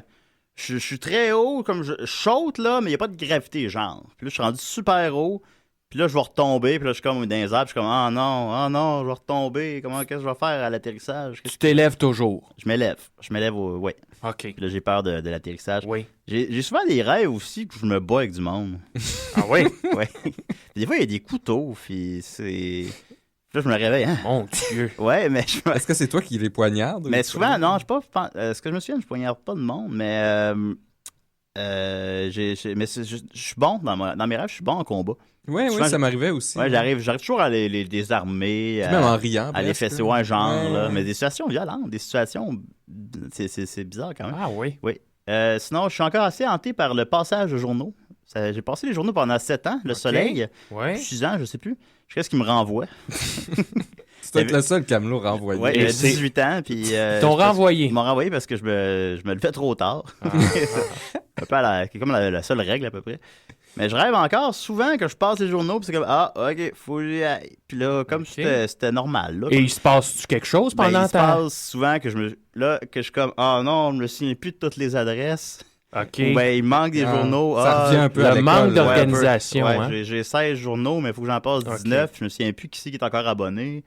je suis très haut, comme je saute, là, mais il n'y a pas de gravité, genre. Puis là, je suis rendu super haut. Puis là, je vais retomber, puis là, je suis comme dans les arbres, je suis comme, ah non, je vais retomber, qu'est-ce que je vais faire à l'atterrissage? Tu t'élèves toujours? Je m'élève, ouais. OK. Puis là, j'ai peur de l'atterrissage. Oui. J'ai souvent des rêves aussi que je me bats avec du monde. Ah oui? Ouais. Des fois, il y a des couteaux, puis c'est... Puis là, je me réveille, hein? Mon Dieu! Ouais, mais... Est-ce que c'est toi qui les poignardes? Mais souvent, non, je sais pas... Ce que je me souviens, je poignarde pas de monde, mais... Mais je suis bon dans mes rêves, je suis bon en combat. Oui, ça m'arrivait aussi. Ouais, j'arrive toujours à les désarmer. Même en riant. À les fesser, genre. Mais des situations violentes, des situations. C'est bizarre quand même. Ah oui. Oui. Sinon, je suis encore assez hanté par le passage de journaux. J'ai passé les journaux pendant 7 ans, le soleil. Ouais. 6 ans, je sais plus. Jusqu'à ce qu'il me renvoie. C'est peut-être le seul Camelot renvoyé. Oui, il a 18 ans. Puis, ils t'ont renvoyé. Ils m'ont renvoyé parce que je me levais trop tard. Un peu c'est comme la seule règle à peu près. Mais je rêve encore souvent que je passe les journaux, puis c'est comme, OK, faut que j'y aille. Puis là, comme c'était normal. Là, et il se passe-tu quelque chose pendant il se passe souvent que je suis comme, non, je me souviens plus de toutes les adresses. OK. Ou il manque des journaux. Ça revient un peu à le manque d'organisation. J'ai 16 journaux, mais il faut que j'en passe 19. Je me souviens plus qui est encore abonné.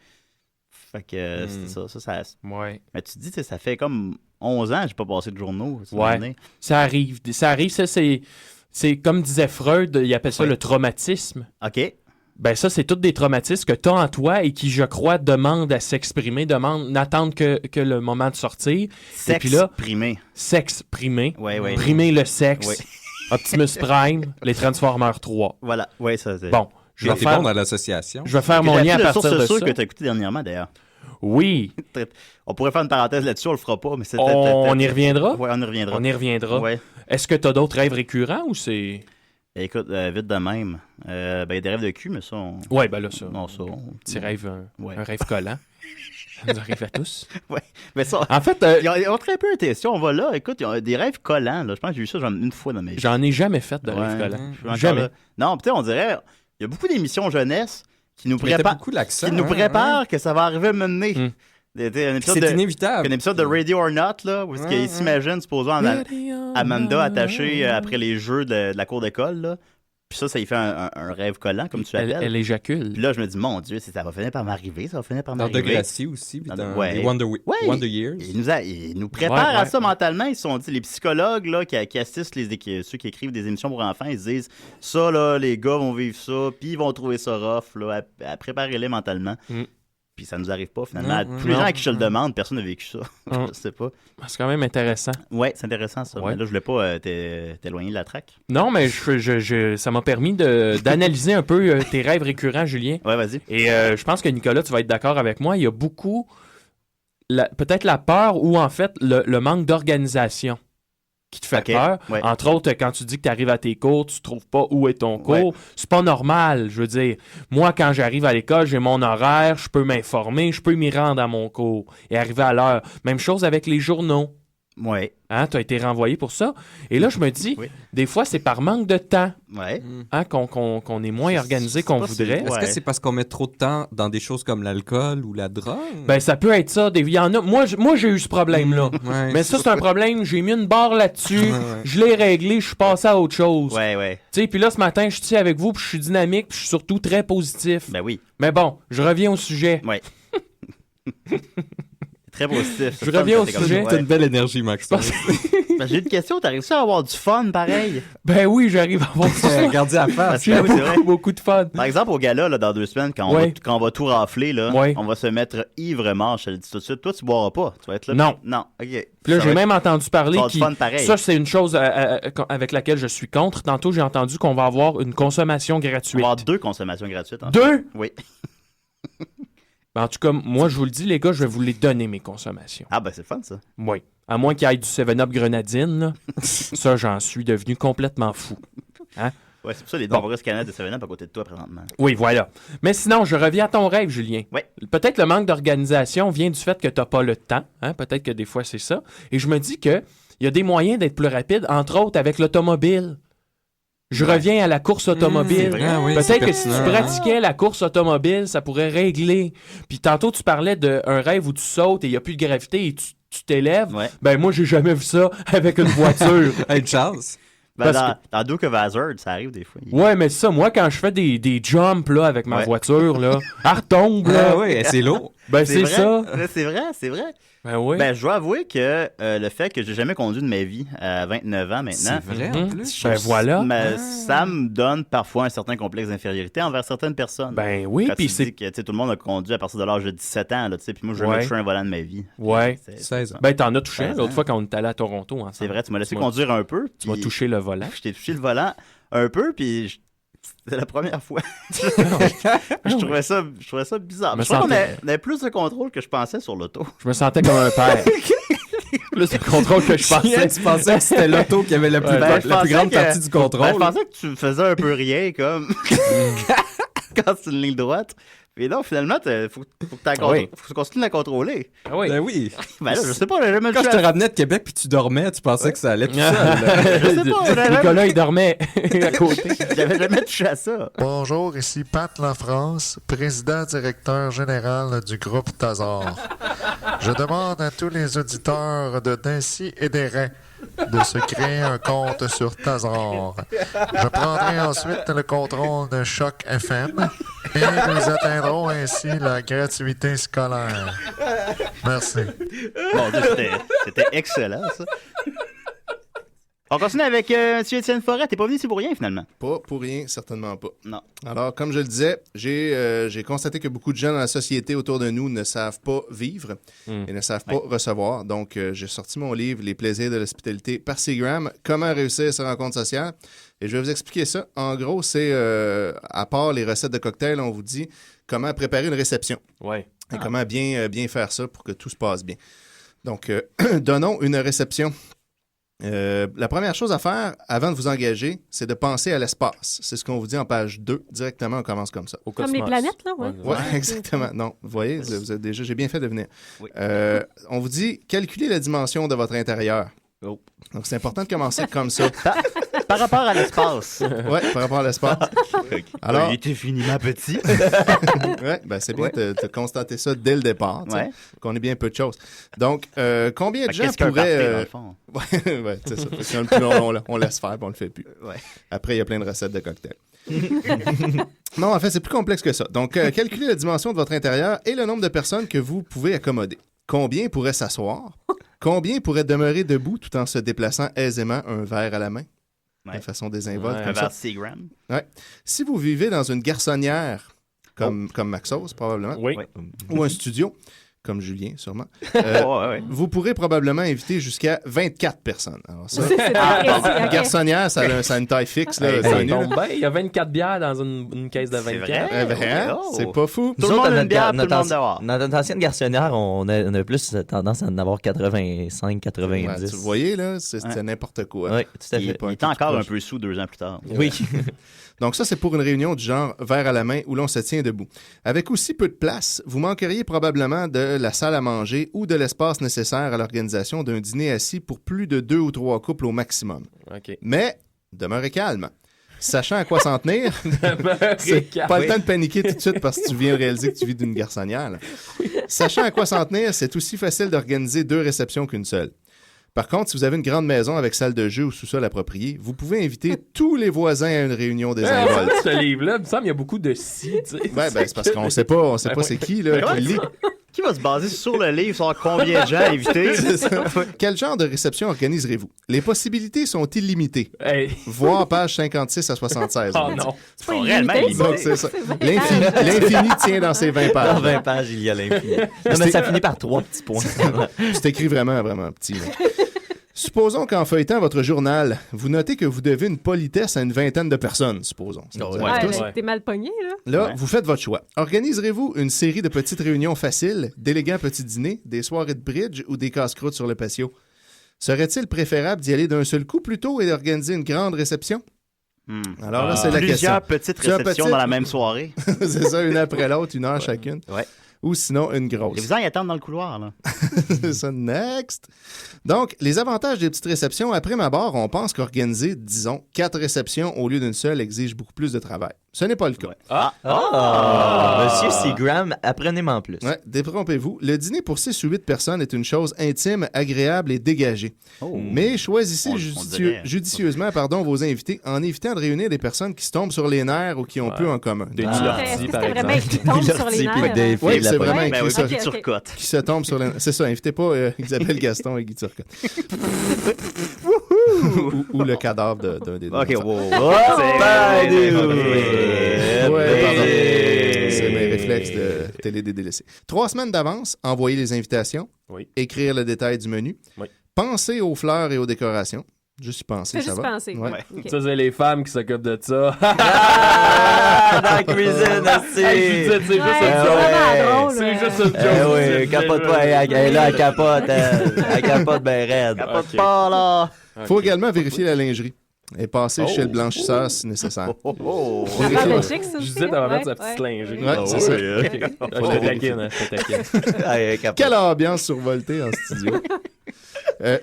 Fait que c'est ça. Ouais. Mais tu te dis, ça fait comme 11 ans que j'ai pas passé de journaux. Ouais. Ça arrive. Ça, c'est comme disait Freud, il appelle ça le traumatisme. OK. Ben ça, c'est tous des traumatismes que tu as en toi et qui, je crois, demandent à s'exprimer, n'attendent que le moment de sortir. S'exprimer. S'exprimer. Oui. Primer le sexe. Optimus Prime, les Transformers 3. Voilà. Oui, ça c'est... Bon. Je vais faire bon dans l'association. Je vais faire mon lien à partir de ça. C'est sûr que tu as écouté dernièrement, d'ailleurs. Oui. On pourrait faire une parenthèse là-dessus, on le fera pas, mais c'est... On y reviendra? Oui, on y reviendra. On y reviendra. Ouais. Est-ce que tu as d'autres rêves récurrents ou c'est... Écoute, vite de même. Il y a des rêves de cul, mais ça... Oui, ben là, ça. Non, ça... Petit rêve, un rêve collant. Ça nous arrive à tous. Oui, mais ça... En fait... on très peu été. Si on va là, écoute, il y a des rêves collants. Là. Je pense que j'ai vu ça une fois dans ma vie. J'en ai jamais fait de rêves collants. Jamais. Non, peut-être on dirait... Il y a beaucoup d'émissions jeunesse qui nous préparent que ça va arriver à mener. C'est inévitable. Un épisode de Radio or Not, là, où ils s'imaginent, supposons, Amanda attachée après les jeux de la cour d'école, là. Puis ça y fait un rêve collant, comme tu l'appelles. Elle éjacule. Puis là, je me dis, mon Dieu, ça va finir par m'arriver, Dans Degrassi aussi, dans Wonder Years. Ils nous préparent à ça mentalement. Ils sont dit, les psychologues là, qui assistent ceux qui écrivent des émissions pour enfants, ils se disent, ça, là, les gars vont vivre ça, puis ils vont trouver ça rough, là, à préparer-les mentalement. Puis ça nous arrive pas, finalement. Tous les gens à qui je le demande, personne n'a vécu ça. Je sais pas. C'est quand même intéressant. Oui, c'est intéressant, ça. Mais là, je voulais pas t'éloigner de la traque. Non, mais ça m'a permis d'analyser un peu tes rêves récurrents, Julien. Ouais, vas-y. Et je pense que, Nicolas, tu vas être d'accord avec moi. Il y a beaucoup... peut-être la peur ou, en fait, le manque d'organisation qui te fait peur. Ouais. Entre autres, quand tu dis que tu arrives à tes cours, tu trouves pas où est ton cours. Ouais. C'est pas normal. Je veux dire, moi, quand j'arrive à l'école, j'ai mon horaire, je peux m'informer, je peux m'y rendre à mon cours et arriver à l'heure. Même chose avec les journaux. Oui. Hein, tu as été renvoyé pour ça. Et là, je me dis, des fois, c'est par manque de temps qu'on est moins organisé qu'on voudrait. Est-ce que c'est parce qu'on met trop de temps dans des choses comme l'alcool ou la drogue? Ben, ça peut être ça. Il y en a. Moi, j'ai eu ce problème-là. Mais ça, c'est un problème. J'ai mis une barre là-dessus. Je l'ai réglé. Je suis passé à autre chose. Tu sais, puis là, ce matin, je suis avec vous, puis je suis dynamique, puis je suis surtout très positif. Ben oui. Mais bon, je reviens au sujet. Oui. Très positif. Je reviens au sujet. T'as une belle énergie, Max. J'ai une question. T'as réussi à avoir du fun, pareil? Ben oui, j'arrive à avoir du fun. Regardez à face. J'ai beaucoup de fun. Par exemple, au gala, là, dans 2 semaines, quand on va tout rafler, là, on va se mettre ivre-mort. Je te le dis tout de suite. Toi, tu boiras pas. Tu vas être là. Non. Non. OK. Puis là, j'ai même entendu parler ça, c'est une chose avec laquelle je suis contre. Tantôt, j'ai entendu qu'on va avoir une consommation gratuite. On va avoir 2 consommations gratuites. 2? Oui. En tout cas, moi, je vous le dis, les gars, je vais vous les donner, mes consommations. Ah, ben c'est fun, ça. Oui. À moins qu'il y ait du 7-Up grenadine, là. Ça, j'en suis devenu complètement fou. Hein? Ouais, c'est pour ça les nombreuses canettes de 7-Up à côté de toi, présentement. Oui, voilà. Mais sinon, je reviens à ton rêve, Julien. Oui. Peut-être le manque d'organisation vient du fait que tu n'as pas le temps. Hein? Peut-être que des fois, c'est ça. Et je me dis qu'il y a des moyens d'être plus rapide, entre autres avec l'automobile. Je reviens à la course automobile. Peut-être que si tu pratiquais la course automobile, ça pourrait régler. Puis tantôt, tu parlais d'un rêve où tu sautes et il n'y a plus de gravité et tu t'élèves. Ouais. Ben moi, j'ai jamais vu ça avec une voiture. Une chance. Ben, dans Duke of Hazzard, ça arrive des fois. Ouais, mais ça, moi, quand je fais des jumps là, avec ma voiture, là, elle retombe. Là. Oui, c'est lourd. Ben, c'est vrai. ça. C'est vrai. Ben oui. Ben, je dois avouer que le fait que j'ai jamais conduit de ma vie à 29 ans maintenant. C'est vrai, en plus. Ben voilà. Ça me donne parfois un certain complexe d'infériorité envers certaines personnes. Ben oui, Quand puis tu dis que tout le monde a conduit à partir de l'âge de 17 ans, puis moi, je jamais touché un volant de ma vie. Ouais. 16 ans. Ben, t'en as touché l'autre fois quand on est allé à Toronto ensemble. C'est vrai, tu m'as laissé conduire un peu. Tu m'as touché le volant. Je t'ai touché le volant un peu, puis c'était la première fois. je trouvais ça bizarre. Je trouvais qu'on avait plus de contrôle que je pensais sur l'auto. Je me sentais comme un père. Plus de contrôle que je pensais. Tu pensais que c'était l'auto qui avait la plus grande partie du contrôle. Je pensais que tu faisais un peu rien, comme quand c'est une ligne droite. Et non, finalement, faut que tu continues de la contrôler. Ah oui. Ben oui. Ben là, je sais pas, j'ai jamais Quand je te ramenais de Québec puis tu dormais, tu pensais que ça allait tout seul. Je sais pas, Nicolas, il dormait à côté. J'avais jamais touché à ça. Bonjour, ici Pat Lafrance, président-directeur général du groupe Tazar. Je demande à tous les auditeurs de Nancy et des Reins de se créer un compte sur Tazar. Je prendrai ensuite le contrôle de Choc FM et nous atteindrons ainsi la gratuité scolaire. Merci. Bon, c'était excellent, ça. On continue avec M. Étienne Forêt. T'es pas venu ici pour rien, finalement? Pas pour rien, certainement pas. Non. Alors, comme je le disais, j'ai constaté que beaucoup de gens dans la société autour de nous ne savent pas vivre et ne savent pas recevoir. Donc, j'ai sorti mon livre « Les plaisirs de l'hospitalité » par Seagram. Comment réussir sa rencontre sociale? Et je vais vous expliquer ça. En gros, c'est, à part les recettes de cocktails, on vous dit comment préparer une réception. Ouais. Et comment bien faire ça pour que tout se passe bien. Donc, donnons une réception. La première chose à faire avant de vous engager, c'est de penser à l'espace. C'est ce qu'on vous dit en page 2. Directement, on commence comme ça. Comme les planètes, là, ouais. Oui, exactement. Non, vous voyez, vous êtes déjà, j'ai bien fait de venir. Oui. On vous dit, calculez la dimension de votre intérieur. Oh. Donc, c'est important de commencer comme ça. Par rapport à l'espace. Oui, par rapport à l'espace. Alors, il était finiment petit. Oui, ben c'est bien de constater ça dès le départ. Ouais. Qu'on est bien peu de choses. Donc, combien de gens pourraient... Oui, c'est ça. On laisse faire et on le fait plus. Ouais. Après, il y a plein de recettes de cocktails. Non, en fait, c'est plus complexe que ça. Donc, calculez la dimension de votre intérieur et le nombre de personnes que vous pouvez accommoder. Combien pourrait s'asseoir? Combien pourrait demeurer debout tout en se déplaçant aisément un verre à la main? De façon désinvolte. Un verre Seagram. Ouais. Si vous vivez dans une garçonnière, comme Maxos, probablement, ou un studio, comme Julien, sûrement, vous pourrez probablement inviter jusqu'à 24 personnes. Alors ça, une garçonnière, ça a une taille fixe. Là, il y a 24 bières dans une caisse de 24. C'est pas fou. Tout le monde a une bière, tout le monde dehors. Dans notre ancienne garçonnière, on a plus tendance à en avoir 85, 90. Ouais, vous voyez, là, c'est n'importe quoi. Oui, tout à fait. Il est encore un peu sous 2 ans plus tard. Oui. Donc ça, c'est pour une réunion du genre verre à la main où l'on se tient debout. Avec aussi peu de place, vous manqueriez probablement de la salle à manger ou de l'espace nécessaire à l'organisation d'un dîner assis pour plus de 2 ou 3 couples au maximum. Okay. Mais demeurez calme. Sachant à quoi s'en tenir, c'est pas le temps de paniquer tout de suite parce que tu viens de réaliser que tu vis d'une garçonnière. Sachant à quoi s'en tenir, c'est aussi facile d'organiser 2 réceptions qu'une seule. Par contre, si vous avez une grande maison avec salle de jeu ou sous-sol approprié, vous pouvez inviter tous les voisins à une réunion des involtes. Ce livre-là, il me semble qu'il y a beaucoup de si. Ouais, ben, c'est parce qu'on sait pas c'est qui là, qui lit. Qui va se baser sur le livre, sur combien de gens invités? Quel genre de réception organiserez-vous? Les possibilités sont illimitées. Hey. Voir page 56 à 76. Oh non. C'est pas réellement illimité. Donc, c'est ça. L'infini tient dans ces 20 pages. Dans 20 pages, il y a l'infini. Non, mais ça finit par 3 petits points. C'est écrit vraiment, vraiment petit. Là. Supposons qu'en feuilletant votre journal, vous notez que vous devez une politesse à une vingtaine de personnes, supposons. T'es mal pogné, là. Là, vous faites votre choix. Organiserez-vous une série de petites réunions faciles, d'élégants petits dîners, des soirées de bridge ou des casse-croûtes sur le patio? Serait-il préférable d'y aller d'un seul coup plutôt et d'organiser une grande réception? Alors là, c'est la question. Plusieurs petites réceptions dans la même soirée. C'est ça, une après l'autre, 1 heure chacune. Ouais. Ou sinon une grosse. Les gens y attendent dans le couloir, là. C'est ça, next. Donc, les avantages des petites réceptions, après ma barre, on pense qu'organiser, disons, 4 réceptions au lieu d'une seule exige beaucoup plus de travail. Ce n'est pas le cas. Monsieur Seagram, apprenez-moi en plus. Ouais, détrompez-vous. Le dîner pour 6 ou 8 personnes est une chose intime, agréable et dégagée. Mais choisissez judicieusement vos invités en évitant de réunir des personnes qui se tombent sur les nerfs ou qui ont peu en commun. Des Lortie, par exemple. Qui tombent sur les nerfs? Oui, c'est vraiment écrit ça. Guy Turcotte. Qui se tombent sur les... C'est ça, invitez pas Isabelle Gaston et Guy Turcotte. ou le cadavre d'un des deux. OK, wow. C'est mes réflexes de télé des délaissés. 3 semaines d'avance, envoyer les invitations, écrire le détail du menu, penser aux fleurs et aux décorations. Juste y penser, ça va. Penser. Ouais. Okay. Ça, c'est les femmes qui s'occupent de ça. Dans la cuisine aussi. C'est juste une joke. C'est juste une joke. Oui, capote pas. Elle est là, elle capote. Elle capote bien raide. Capote pas, là. Faut également vérifier la lingerie et passer chez le blanchisseur si nécessaire. Je disais d'avoir mettre sa petite lingerie. Ouais, c'est ça. Je te taquine. Quelle ambiance survoltée en studio.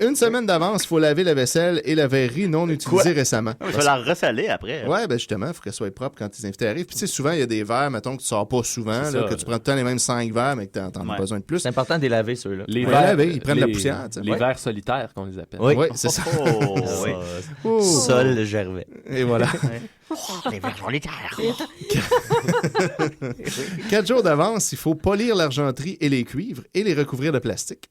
Une semaine d'avance, il faut laver la vaisselle et la verrerie non utilisée récemment. Je vais la ressaler après. Ouais, ben justement, il faut qu'elle soit propre quand tes invités arrivent. Puis tu sais, souvent, il y a des verres, mettons, que tu sors pas souvent, là, que tu prends tout le temps les mêmes 5 verres, mais que t'en as besoin de plus. C'est important de les laver, ceux-là. Les verres, ils prennent la poussière. Les verres solitaires, qu'on les appelle. Oui, c'est ça. Sol Gervais. Et voilà. Les verres solitaires. 4 jours d'avance, il faut polir l'argenterie et les cuivres et les recouvrir de plastique.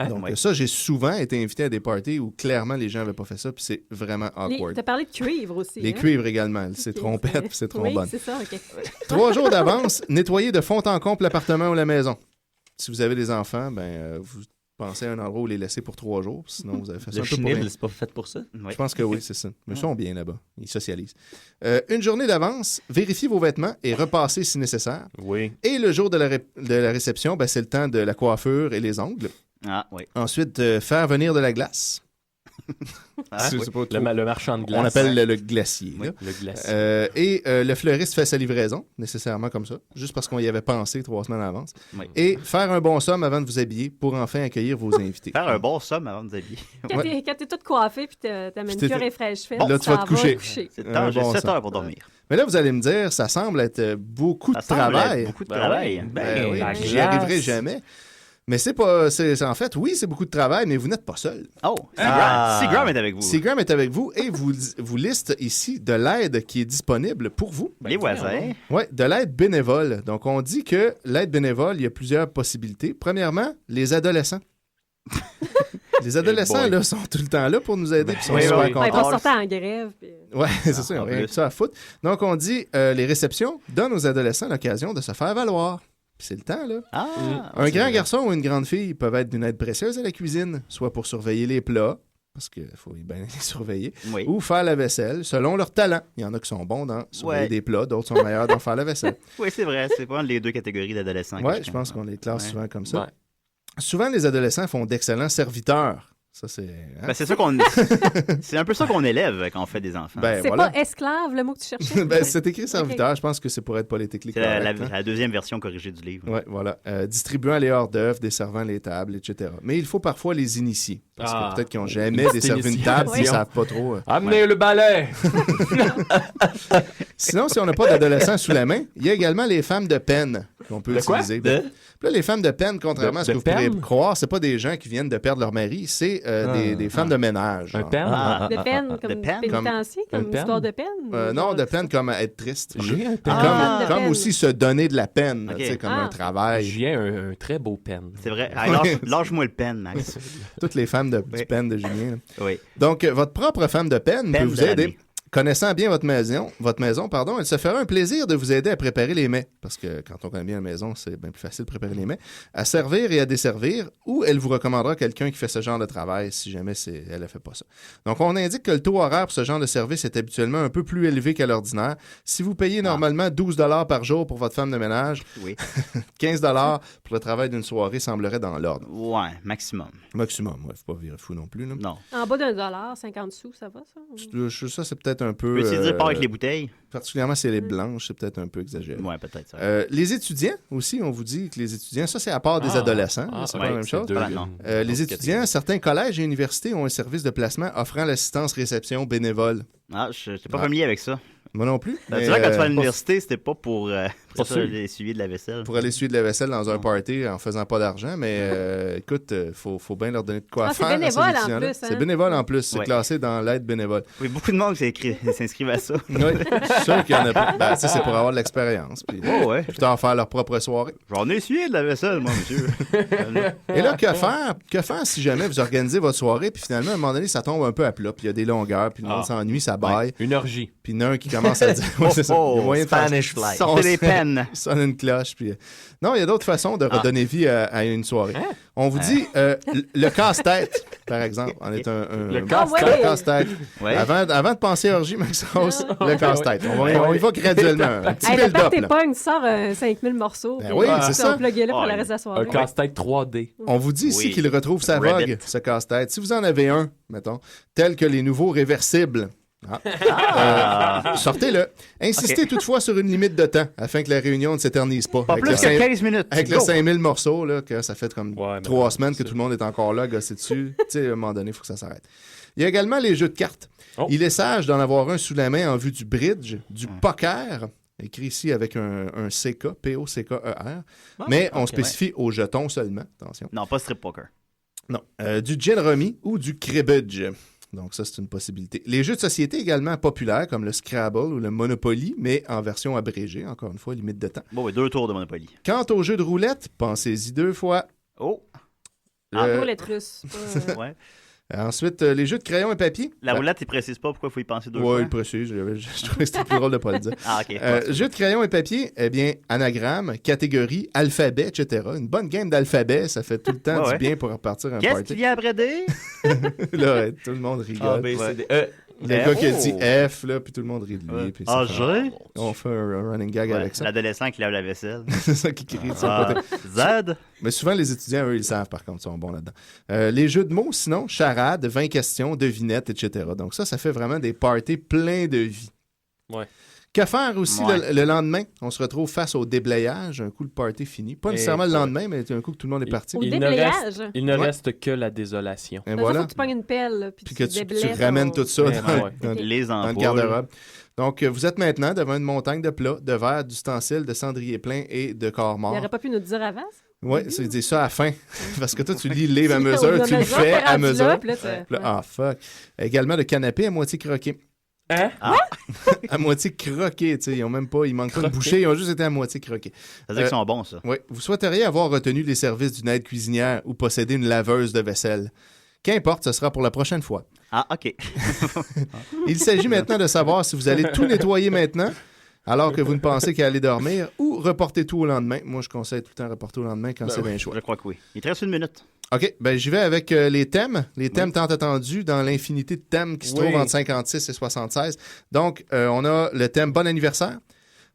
Donc ça, j'ai souvent été invité à des parties où clairement les gens n'avaient pas fait ça, puis c'est vraiment awkward. Tu as parlé de cuivre aussi. Les cuivres également, c'est trompette, puis c'est trombone. Oui, c'est ça, OK. 3 jours d'avance, nettoyer de fond en comble l'appartement ou la maison. Si vous avez des enfants, vous pensez à un endroit où les laisser pour 3 jours, sinon vous avez fait ça le un peu pour chenil, c'est pas fait pour ça? Je pense que oui, c'est ça. Mais ils sont bien là-bas. Ils socialisent. Une journée d'avance, vérifiez vos vêtements et repassez si nécessaire. Oui. Et le jour de la réception, c'est le temps de la coiffure et les ongles. Ah, oui. Ensuite, faire venir de la glace. Le marchand de glace. On appelle le glacier. Oui, le glacier. Et le fleuriste fait sa livraison, nécessairement comme ça, juste parce qu'on y avait pensé 3 semaines à l'avance. Oui. Et faire un bon somme avant de vous habiller pour enfin accueillir vos invités. Faire un bon somme avant de vous habiller. Quand t'es toute coiffée puis ta manucure est fraîche faite, là, tu vas te coucher. C'est temps, j'ai 7 heures pour dormir. Mais là, vous allez me dire, ça semble être beaucoup de travail. Beaucoup de travail. Oui, j'y arriverai jamais. Mais c'est pas. En fait, oui, c'est beaucoup de travail, mais vous n'êtes pas seul. Oh, Seagram est avec vous. Seagram est avec vous et vous liste ici de l'aide qui est disponible pour vous. Les voisins. Oui, de l'aide bénévole. Donc, on dit que l'aide bénévole, il y a plusieurs possibilités. Premièrement, les adolescents. Les adolescents, là, sont tout le temps là pour nous aider. Puis sont super contents. Ils vont sortir en grève. Puis... Oui, c'est ça, ils ont rien que ça à foutre. Donc, on dit les réceptions donnent aux adolescents l'occasion de se faire valoir. Puis c'est le temps, là. Un grand garçon ou une grande fille peuvent être d'une aide précieuse à la cuisine, soit pour surveiller les plats, parce qu'il faut bien les surveiller, ou faire la vaisselle, selon leur talent. Il y en a qui sont bons dans surveiller des plats, d'autres sont meilleurs dans faire la vaisselle. Oui, c'est vrai. C'est pas les 2 catégories d'adolescents. Oui, je pense qu'on les classe souvent comme ça. Ouais. Souvent, les adolescents font d'excellents serviteurs. Ça, c'est... Hein? C'est ça qu'on... c'est un peu ça qu'on élève quand on fait des enfants. C'est pas esclave, le mot que tu cherchais? C'est écrit serviteur. Okay. Je pense que c'est pour être politique. C'est la 2e version corrigée du livre. Oui, voilà. Distribuant les hors-d'œuvre, desservant les tables, etc. Mais il faut parfois les initier. Parce que peut-être qu'ils n'ont jamais desservi une table, ils ne savent pas trop. Amenez le balai! Sinon, si on n'a pas d'adolescents sous la main, il y a également les femmes de peine qu'on peut utiliser. Puis là, les femmes de peine, contrairement à ce que vous pourriez croire, c'est pas des gens qui viennent de perdre leur mari, c'est des femmes de ménage. Un peine? De peine, comme pénitencier, comme histoire de peine? Non, de peine comme être triste. J'ai un peine. Comme aussi se donner de la peine, comme un travail. J'ai un très beau peine. C'est vrai. Lâche-moi le peine, Max. Toutes les femmes de peine de Julien. Oui. Donc, votre propre femme de peine peut vous aider. Connaissant bien votre maison, elle se fera un plaisir de vous aider à préparer les mets. Parce que quand on connaît bien la maison, c'est bien plus facile de préparer les mets. À servir et à desservir, ou elle vous recommandera quelqu'un qui fait ce genre de travail si jamais elle ne fait pas ça. Donc, on indique que le taux horaire pour ce genre de service est habituellement un peu plus élevé qu'à l'ordinaire. Si vous payez normalement 12 $ par jour pour votre femme de ménage, 15 $ pour le travail d'une soirée semblerait dans l'ordre. Ouais, maximum. Maximum, ouais. Faut pas virer fou non plus. Là. Non. En bas $1, 50 sous, ça va, ça? Ça, c'est peut-être un peu... Peux-tu dire pas avec les bouteilles? Particulièrement si elle est blanche, c'est peut-être un peu exagéré. Oui, peut-être. Ça. Les étudiants aussi, on vous dit que les étudiants, ça c'est à part des adolescents, c'est pas la même chose. Les étudiants, certains collèges et universités ont un service de placement offrant l'assistance réception bénévole. Je n'étais pas familier avec ça. Moi non plus. C'est vrai, quand tu vas à l'université, c'était pas pour aller essuyer de la vaisselle. Pour aller essuyer de la vaisselle dans un party en faisant pas d'argent, mais écoute, faut bien leur donner de quoi faire. C'est bénévole en plus. C'est bénévole en plus. C'est classé dans l'aide bénévole. Oui, beaucoup de monde s'inscrivent à ça. Oui, je suis sûr qu'il y en a pas. C'est pour avoir de l'expérience. Puis plus tard, faire leur propre soirée. J'en ai essuyé de la vaisselle, moi, monsieur. Et là, que faire si jamais vous organisez votre soirée, puis finalement, à un moment donné, ça tombe un peu à plat, puis il y a des longueurs, puis le monde s'ennuie, ça baille. Une orgie. Puis il y en a un qui commence à dire... c'est ça. Spanish fly. Sortez les peines. Sonne une cloche, puis... Non, il y a d'autres façons de redonner vie à une soirée. On vous dit le casse-tête, par exemple. On est un casse-tête. Ouais. Avant de penser à orgie, Maxos, le casse-tête. On y va graduellement. Un petit le build-up. T'es pas une sort 5000 morceaux. Oui, c'est ça. Là pour le reste de la soirée. Un casse-tête 3D. On vous dit ici qu'il retrouve sa vogue, ce casse-tête. Si vous en avez un, mettons, tel que les nouveaux réversibles, sortez-le. Insistez toutefois sur une limite de temps afin que la réunion ne s'éternise pas. Pas plus que 15 minutes. Avec les 5000 morceaux, là, que ça fait comme 3 semaines que tout le monde est encore là, gossé dessus. Tu sais, à un moment donné, il faut que ça s'arrête. Il y a également les jeux de cartes. Il est sage d'en avoir un sous la main en vue du bridge, du poker, écrit ici avec un CK, P-O-C-K-E-R, mais on spécifie aux jetons seulement. Attention. Non, pas strip poker. Non. Du gin rummy ou du cribbage. Donc ça, c'est une possibilité. Les jeux de société également populaires, comme le Scrabble ou le Monopoly, mais en version abrégée, encore une fois, limite de temps. Bon, oui, 2 tours de Monopoly. Quant aux jeux de roulette, pensez-y 2 fois. Oh! Roulette russe. Ouais. Ensuite, les jeux de crayon et papier. La roulette, il précise pas pourquoi il faut y penser 2 fois. Oui, il précise. Je trouvais que c'était plus drôle de ne pas le dire. OK. Jeux de crayon et papier, eh bien, anagramme, catégorie, alphabet, etc. Une bonne game d'alphabet, ça fait tout le temps du bien pour repartir un party. Qu'est-ce qui vient après D? Là, tout le monde rigole. A, B, C, D, E. Le gars qui a dit F, là, puis tout le monde rit de lui. Puis G. On fait un running gag avec ça. L'adolescent qui lave la vaisselle. C'est ça qui crie de son côté. Z. Mais souvent, les étudiants, eux, ils savent, par contre, ils sont bons là-dedans. Les jeux de mots, sinon, charades, 20 questions, devinettes, etc. Donc ça fait vraiment des parties pleins de vie. Ouais. Que faire aussi le lendemain? On se retrouve face au déblayage, un coup le party fini. Pas nécessairement le lendemain, mais un coup que tout le monde est parti. Au déblayage? Il ne reste que la désolation. Et voilà. Faut que tu pognes une pelle, puis que tu ramènes tout ça dans le garde-robe. Donc, vous êtes maintenant devant une montagne de plats, de verres, d'ustensiles, de cendriers pleins et de corps morts. Il n'aurait pas pu nous dire avant, ça? Oui, c'est dit ça à la fin. Parce que toi, tu lis le livre à mesure, tu le fais à mesure. Ah, fuck. Également, le canapé à moitié croqué. Hein? À moitié croqué, tu sais, ils manquent pas de bouchée, ils ont juste été à moitié croqués. Ça veut dire qu'ils sont bons, ça. Oui. Vous souhaiteriez avoir retenu les services d'une aide cuisinière ou posséder une laveuse de vaisselle? Qu'importe, ce sera pour la prochaine fois. Ah, OK. Il s'agit maintenant de savoir si vous allez tout nettoyer maintenant, alors que vous ne pensez qu'à aller dormir, ou reporter tout au lendemain. Moi, je conseille tout le temps reporter au lendemain quand c'est bien chaud. Je crois que oui. Il te reste 1 minute. OK, ben j'y vais avec les thèmes. Les thèmes tant attendus dans l'infinité de thèmes qui se trouvent entre 56 et 76. Donc, on a le thème « Bon anniversaire ».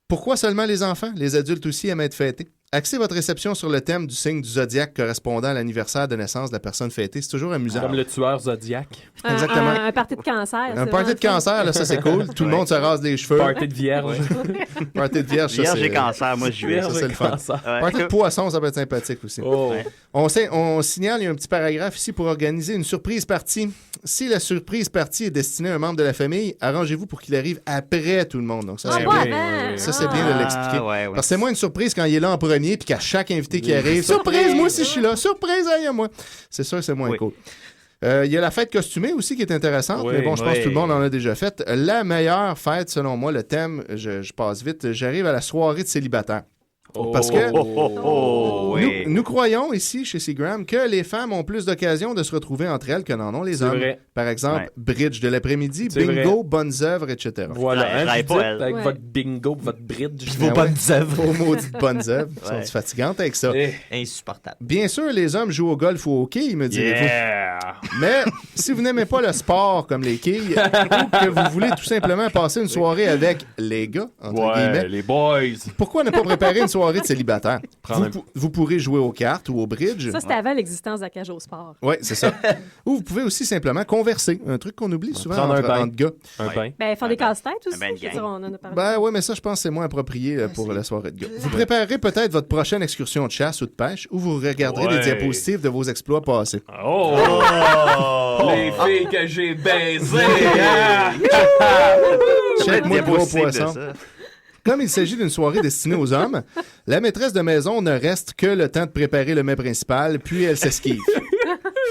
Pourquoi seulement les enfants? Les adultes aussi aiment être fêtés. Axez votre réception sur le thème du signe du zodiaque correspondant à l'anniversaire de naissance de la personne fêtée. C'est toujours amusant. Comme le tueur zodiaque. Exactement. Un party de cancer. Un party de cancer, là, ça c'est cool. Tout le monde se rase les cheveux. Party de vierge. Party de vierge, ça Vierge et cancer, moi je vais. Ça c'est le fun. Party de poisson, ça peut être sympathique aussi. On signale, il y a un petit paragraphe ici pour organiser une surprise party. Si la surprise party est destinée à un membre de la famille, arrangez-vous pour qu'il arrive après tout le monde. Donc ça, c'est bien. Ça, c'est bien de l'expliquer. Parce que c'est moins une surprise quand il est là en premier, puis qu'à chaque invité qui arrive, surprise, moi aussi je suis là, surprise, aïe, moi. C'est sûr que c'est moins cool. Il y a la fête costumée aussi qui est intéressante, mais bon, je pense que tout le monde en a déjà fait. La meilleure fête, selon moi, le thème, je passe vite, j'arrive à la soirée de célibataire. Parce que nous croyons ici, chez Seagram, que les femmes ont plus d'occasions de se retrouver entre elles que n'en ont les hommes. Vrai. Par exemple, bridge de l'après-midi, bingo, bonnes œuvres, etc. Voilà, avec votre bingo, votre bridge. Vos bonnes œuvres. Vos maudites bonnes œuvres. Elles sont fatigantes avec ça. Insupportable. Bien sûr, les hommes jouent au golf ou au quilles, me direz-vous. Mais si vous n'aimez pas le sport comme les quilles, ou que vous voulez tout simplement passer une soirée avec les gars, entre guillemets, les boys, pourquoi ne pas préparer une soirée de célibataire? Vous pourrez jouer aux cartes ou au bridge. Ça, c'était avant l'existence de la cage au sport. Oui, c'est ça. Ou vous pouvez aussi simplement converser. Un truc qu'on oublie souvent entre gars. Un bain. Ben, faire des casse-têtes aussi. On en a parlé. Ben oui, mais ça, je pense que c'est moins approprié pour la soirée de gars. Vous préparerez peut-être votre prochaine excursion de chasse ou de pêche ou vous regarderez les diapositives de vos exploits passés. Les filles que j'ai baisées! Check-moi le gros poisson. Comme il s'agit d'une soirée destinée aux hommes, la maîtresse de maison ne reste que le temps de préparer le mets principal, puis elle s'esquive.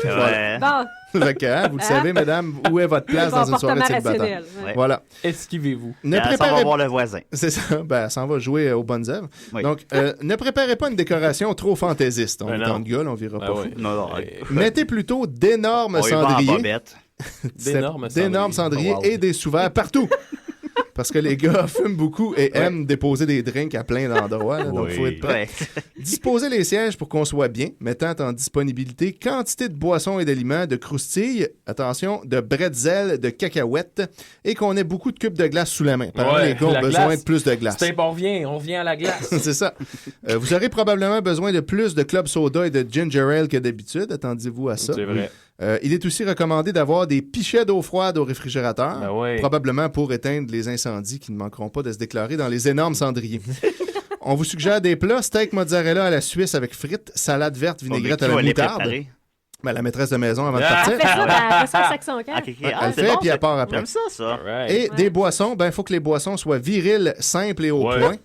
Ouais. Bon. Fait que, vous le savez, madame, où est votre place dans une soirée de célibataire? Ouais. Voilà. Esquivez-vous. Elle s'en va voir le voisin. C'est ça. Ben, elle s'en va jouer aux bonnes œuvres. Oui. Donc, ne préparez pas une décoration trop fantaisiste. On est en gueule, on verra pas fou. Non. Mettez plutôt d'énormes cendriers. D'énormes cendriers et des sous-verts partout. Parce que les gars fument beaucoup et aiment déposer des drinks à plein d'endroits. Donc, il faut être prêt. Disposez les sièges pour qu'on soit bien, mettant en disponibilité quantité de boissons et d'aliments, de croustilles, attention, de bretzels, de cacahuètes, et qu'on ait beaucoup de cubes de glace sous la main. Par les gars ont besoin de plus de glace. On vient à la glace. C'est ça. Vous aurez probablement besoin de plus de club soda et de ginger ale que d'habitude. Attendez-vous à ça. C'est vrai. Il est aussi recommandé d'avoir des pichets d'eau froide au réfrigérateur, probablement pour éteindre les incendies qui ne manqueront pas de se déclarer dans les énormes cendriers. On vous suggère des plats, steak mozzarella à la Suisse avec frites, salade verte, vinaigrette à la moutarde. Ben, la maîtresse de maison avant de partir. Elle fait ça à Saxon 4. Elle fait, puis elle part après. J'aime ça. Et des boissons, ben il faut que les boissons soient viriles, simples et au point.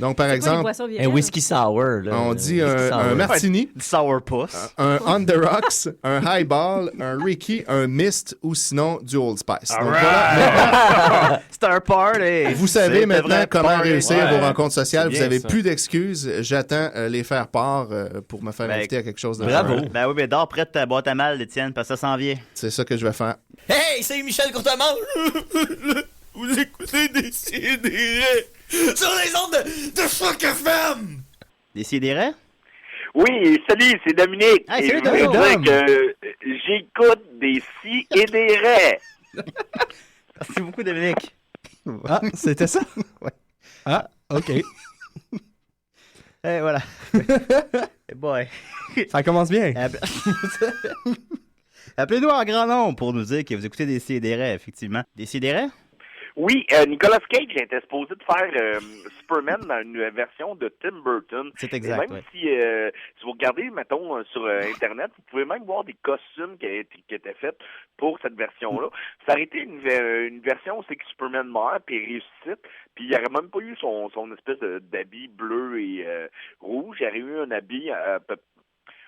Donc, par exemple, un whisky sour. Là, on dit un martini, sourpuss, un On The Rocks, un highball, un Ricky, un mist ou sinon du Old Spice. Donc, voilà. C'est un party. Vous savez maintenant comment réussir vos rencontres sociales. Vous n'avez plus d'excuses. J'attends les faire part pour me faire inviter à quelque chose de bravo. Ben oui, mais dors près de ta boîte à mal, Étienne, parce que ça s'en vient. C'est ça que je vais faire. Hey, c'est Michel Courtemanche. Vous écoutez Décidérez sur les ondes de Choc FM. Décidérez? Oui, salut, c'est Dominique. Hey, et je veux dire que j'écoute des si et des raies. Merci beaucoup, Dominique. Ah, c'était ça? Ouais. Ah, OK. Et voilà. Hey boy. Ça commence bien. Appelez-nous en grand nombre pour nous dire que vous écoutez des si et des raies, effectivement. Des si et des raies? Oui, Nicolas Cage était supposé de faire Superman dans une version de Tim Burton. C'est exact, et même si vous regardez, mettons, sur Internet, vous pouvez même voir des costumes qui étaient faits pour cette version-là. Ça aurait été une version où c'est que Superman meurt puis ressuscite, puis il n'y aurait même pas eu son espèce d'habit bleu et rouge. Il y aurait eu un habit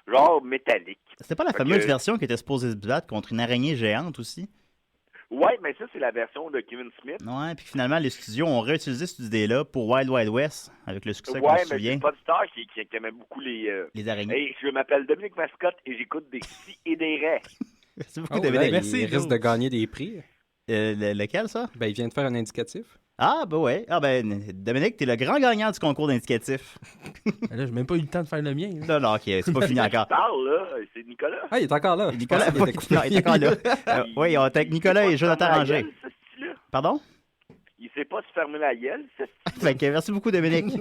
genre métallique. C'était pas la fameuse version qui était supposée se battre contre une araignée géante aussi? Ouais, mais ça, c'est la version de Kevin Smith. Ouais, puis finalement, les studios ont réutilisé cette idée-là pour Wild Wild West, avec le succès qu'on se souvient. Ouais, mais c'est pas de star qui aimait beaucoup les araignées. Hey, je m'appelle Dominique Mascotte et j'écoute des si et des raies. Merci beaucoup, Dominique. Merci. Il risque de gagner des prix. Lequel, ça? Ben, il vient de faire un indicatif. Ah, ben ouais. Ah, ben, Dominique, t'es le grand gagnant du concours d'indicatif. Là, j'ai même pas eu le temps de faire le mien. Non, ok, c'est pas fini encore. Parle, là, c'est Nicolas. Ah, il est encore là. Nicolas, il est encore là. Oui, on est avec Nicolas et Jonathan Ranger. Pardon? Il sait pas se fermer la gueule, c'est Fait que merci beaucoup, Dominique.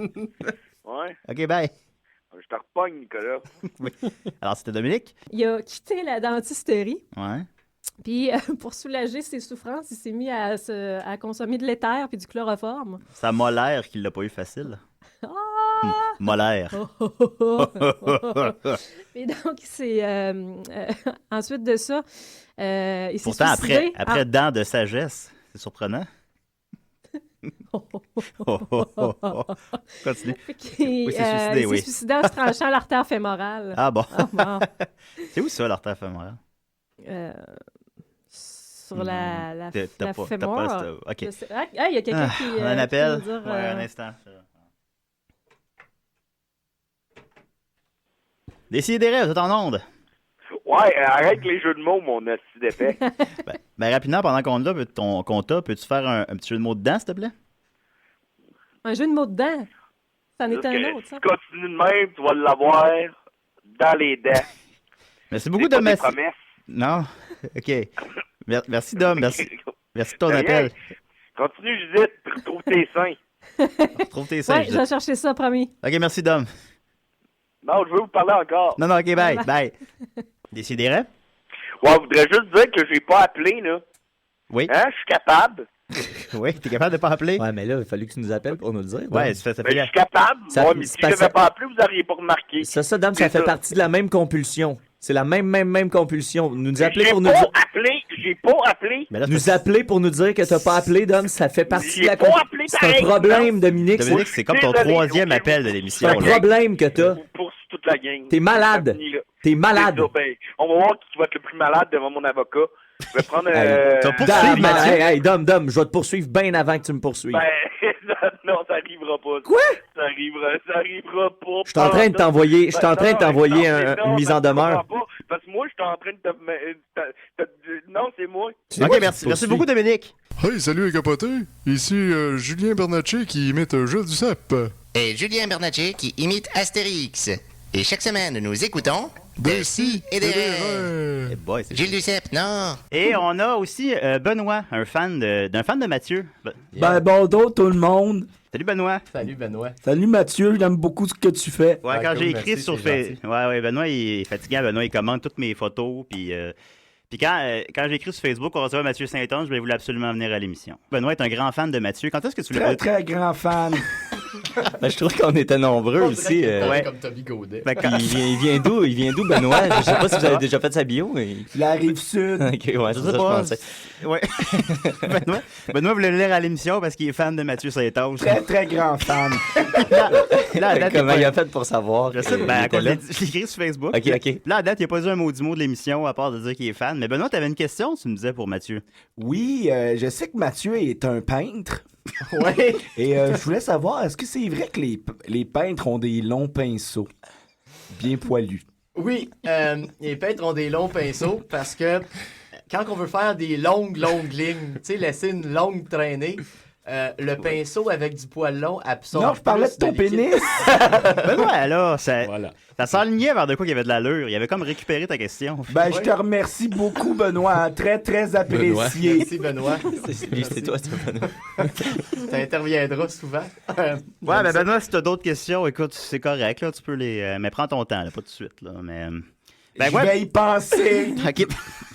Ouais. Ok, bye. Je te repogne, Nicolas. Oui. Alors, c'était Dominique? Il a quitté la dentisterie. Ouais. Puis, pour soulager ses souffrances, il s'est mis à consommer de l'éther puis du chloroforme. Ça m'a l'air qu'il l'a pas eu facile. Molaire. Et donc, c'est ensuite de ça, il s'est pourtant, suicidé. après Dents de sagesse, c'est surprenant. Continue. Il s'est suicidé en se tranchant l'artère fémorale. Ah bon? C'est où ça, l'artère fémorale? Sur la fémur. OK. Il y a quelqu'un qui... On en appelle? Dire, un instant. Décidérez, vous êtes en onde. Ouais, arrête les jeux de mots, mon hostie d'épais. ben, rapidement, pendant qu'on t'a, peux-tu faire un petit jeu de mots dedans, s'il te plaît? Un jeu de mots dedans? C'en est un autre, ça. Si tu continues de même, tu vas l'avoir dans les dents. Merci beaucoup, Dom. Non? OK. Merci, Dom. Merci de ton appel. Continue, Judith, puis retrouve tes seins. Retrouve tes seins, ouais, je vais chercher ça, promis. OK, merci, Dom. Non, je veux vous parler encore. Non, OK, bye. Bye. Décidérez? Ouais, je voudrais juste dire que j'ai pas appelé, là. Oui. Hein, je suis capable. Oui, t'es capable de pas appeler? Ouais, mais là, il a fallu que tu nous appelles pour nous le dire. Ouais, ça fait je suis capable. Ouais, mais si je n'avais pas appelé, vous n'auriez pas remarqué. Ça, Dame, ça fait partie de la même compulsion. C'est la même compulsion. Nous appeler pour nous dire. J'ai pas appelé. Nous appeler pour nous dire que t'as pas appelé, Dom, ça fait partie de la... pas appelé C'est un problème, Dominique. Dominique, c'est comme ton troisième appel de l'émission. C'est un problème que t'as. Pour toute la gang. T'es malade. T'es malade. C'est ça, ben, on va voir qui va être le plus malade devant mon avocat. Je vais prendre... Hey, Dom, je vais te poursuivre bien avant que tu me poursuives. Ben, non, ça arrivera pas. Quoi? Ça arrivera pas. Je suis en train de t'envoyer une mise en demeure. Parce que moi, je suis en train de non, c'est moi. Ok, merci beaucoup, Dominique. Hey, salut les capotés. Ici Julien Bernatchez qui imite Jules Duceppe. Et Julien Bernatchez qui imite Astérix. Et chaque semaine, nous écoutons des si et des ré. Gilles Duceppe, non. Et on a aussi Benoît, un fan de Mathieu. Bonjour tout le monde. Salut Benoît. Salut Benoît. Salut Mathieu, j'aime beaucoup ce que tu fais. Ouais, quand j'ai écrit sur Facebook. Ouais, Benoît, il est fatiguant. Benoît, il commente toutes mes photos. Puis quand j'ai écrit sur Facebook, on recevait Mathieu Saint-Onge, je voulais absolument venir à l'émission. Benoît est un grand fan de Mathieu. Quand est-ce que tu voulais... Très grand fan. Ben, je trouve qu'on était nombreux aussi. Comme Toby Gaudet. Il vient d'où, Benoît? Je sais pas si vous avez déjà fait sa bio. La Rive-Sud. Ok, ouais, c'est ça, je pensais. Ouais. Benoît voulait le lire à l'émission parce qu'il est fan de Mathieu Saint-Onge. Très grand fan. Comment il a fait pour savoir? Je sais, je l'ai écrit sur Facebook. Ok. Là, à date, il n'a pas dit un mot du mot de l'émission à part de dire qu'il est fan. Mais Benoît, tu avais une question, tu me disais, pour Mathieu. Oui, je sais que Mathieu est un peintre. Ouais. Et je voulais savoir, est-ce que c'est vrai que les peintres ont des longs pinceaux bien poilus? Oui, les peintres ont des longs pinceaux parce que quand on veut faire des longues lignes, tu sais, laisser une longue traînée, le pinceau avec du poil long absorbe. Non, je parlais de ton pénis. Ben ouais, là, ça s'enlignait vers de quoi qu'il y avait de l'allure. Il avait comme récupéré ta question. Ben, je te remercie beaucoup, Benoît. Très, très apprécié. Merci, Benoît. C'est toi, Benoît. T'interviendras souvent. Ouais, ben Benoît, si t'as d'autres questions, écoute, c'est correct, là, tu peux les... mais prends ton temps, là, pas tout de suite, là, mais... Ben, je vais y penser. OK,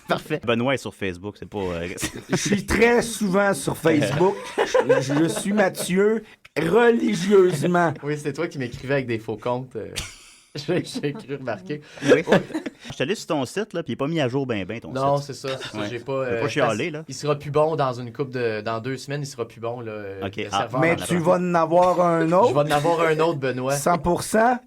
parfait. Benoît est sur Facebook, c'est pas... Je suis très souvent sur Facebook. Je suis Mathieu religieusement. Oui, c'était toi qui m'écrivais avec des faux comptes. J'ai cru remarquer. Oui. Je suis allé sur ton site, là, puis il n'est pas mis à jour ben ton site. Non, c'est ça. Ouais. J'ai pas chialé, là. Il sera plus bon dans une coupe dans 2 semaines, il sera plus bon, là. OK. Mais tu vas en avoir un autre? Je vais en avoir un autre, Benoît. 100%?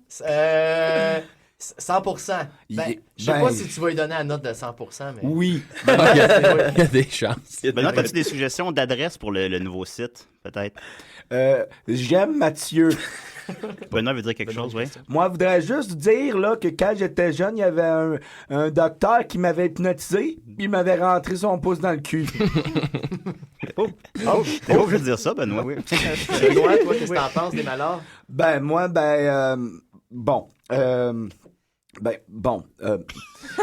100%. Je sais pas si tu vas lui donner la note de 100%, mais... Oui. Il y a des chances. Benoît, as-tu des suggestions d'adresse pour le nouveau site, peut-être? J'aime Mathieu. Benoît veut dire quelque chose, oui? Moi, je voudrais juste dire là, que quand j'étais jeune, il y avait un docteur qui m'avait hypnotisé, il m'avait rentré son pouce dans le cul. T'es pas obligé de dire ça, Benoît. Oui. Benoît, toi, qu'est-ce que t'en penses des malheurs? Ben, moi, bon.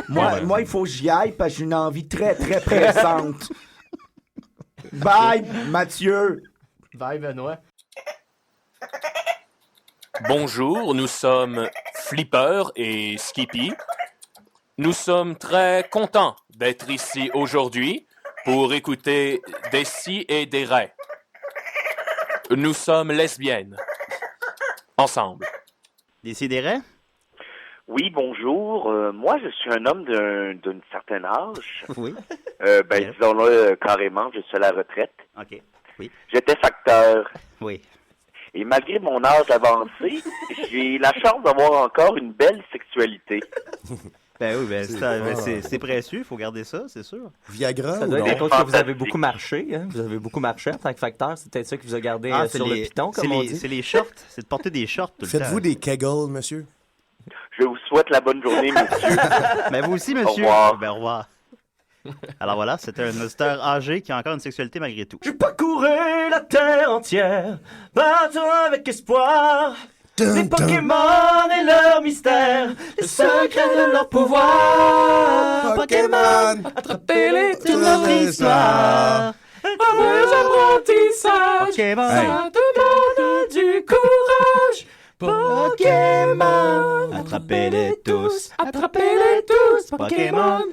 Moi, il faut que j'y aille parce que j'ai une envie très, très pressante. Bye, Mathieu. Bye, Benoît. Bonjour, nous sommes Flipper et Skippy. Nous sommes très contents d'être ici aujourd'hui pour écouter des si et des ré. Nous sommes lesbiennes. Ensemble. Des si et des ré? Oui, bonjour. Moi, je suis un homme d'un certain âge. Oui. Disons-le carrément, je suis à la retraite. OK. Oui. J'étais facteur. Oui. Et malgré mon âge avancé, j'ai la chance d'avoir encore une belle sexualité. Ben oui, c'est précieux, il faut garder ça, c'est sûr. Viagra ça doit être à cause que vous avez beaucoup marché, hein? Vous avez beaucoup marché en tant que facteur, c'est peut-être ça qui vous a gardé sur le piton, comme on dit. C'est les shorts, c'est de porter des shorts tout le temps. Faites-vous des kegels, monsieur? Je vous souhaite la bonne journée, monsieur. Ben vous aussi, monsieur. Au revoir. Ben au revoir. Alors voilà, c'était un auditeur âgé qui a encore une sexualité malgré tout. Je parcourais la terre entière, partout avec espoir. Les Pokémon et leur mystère, les secrets de leur pouvoir. Pokémon, attrapez-les toute notre histoire. Avec apprentissage, Pokémon, ça demande du courage. Pokémon, attrapez-les tous, Pokémon.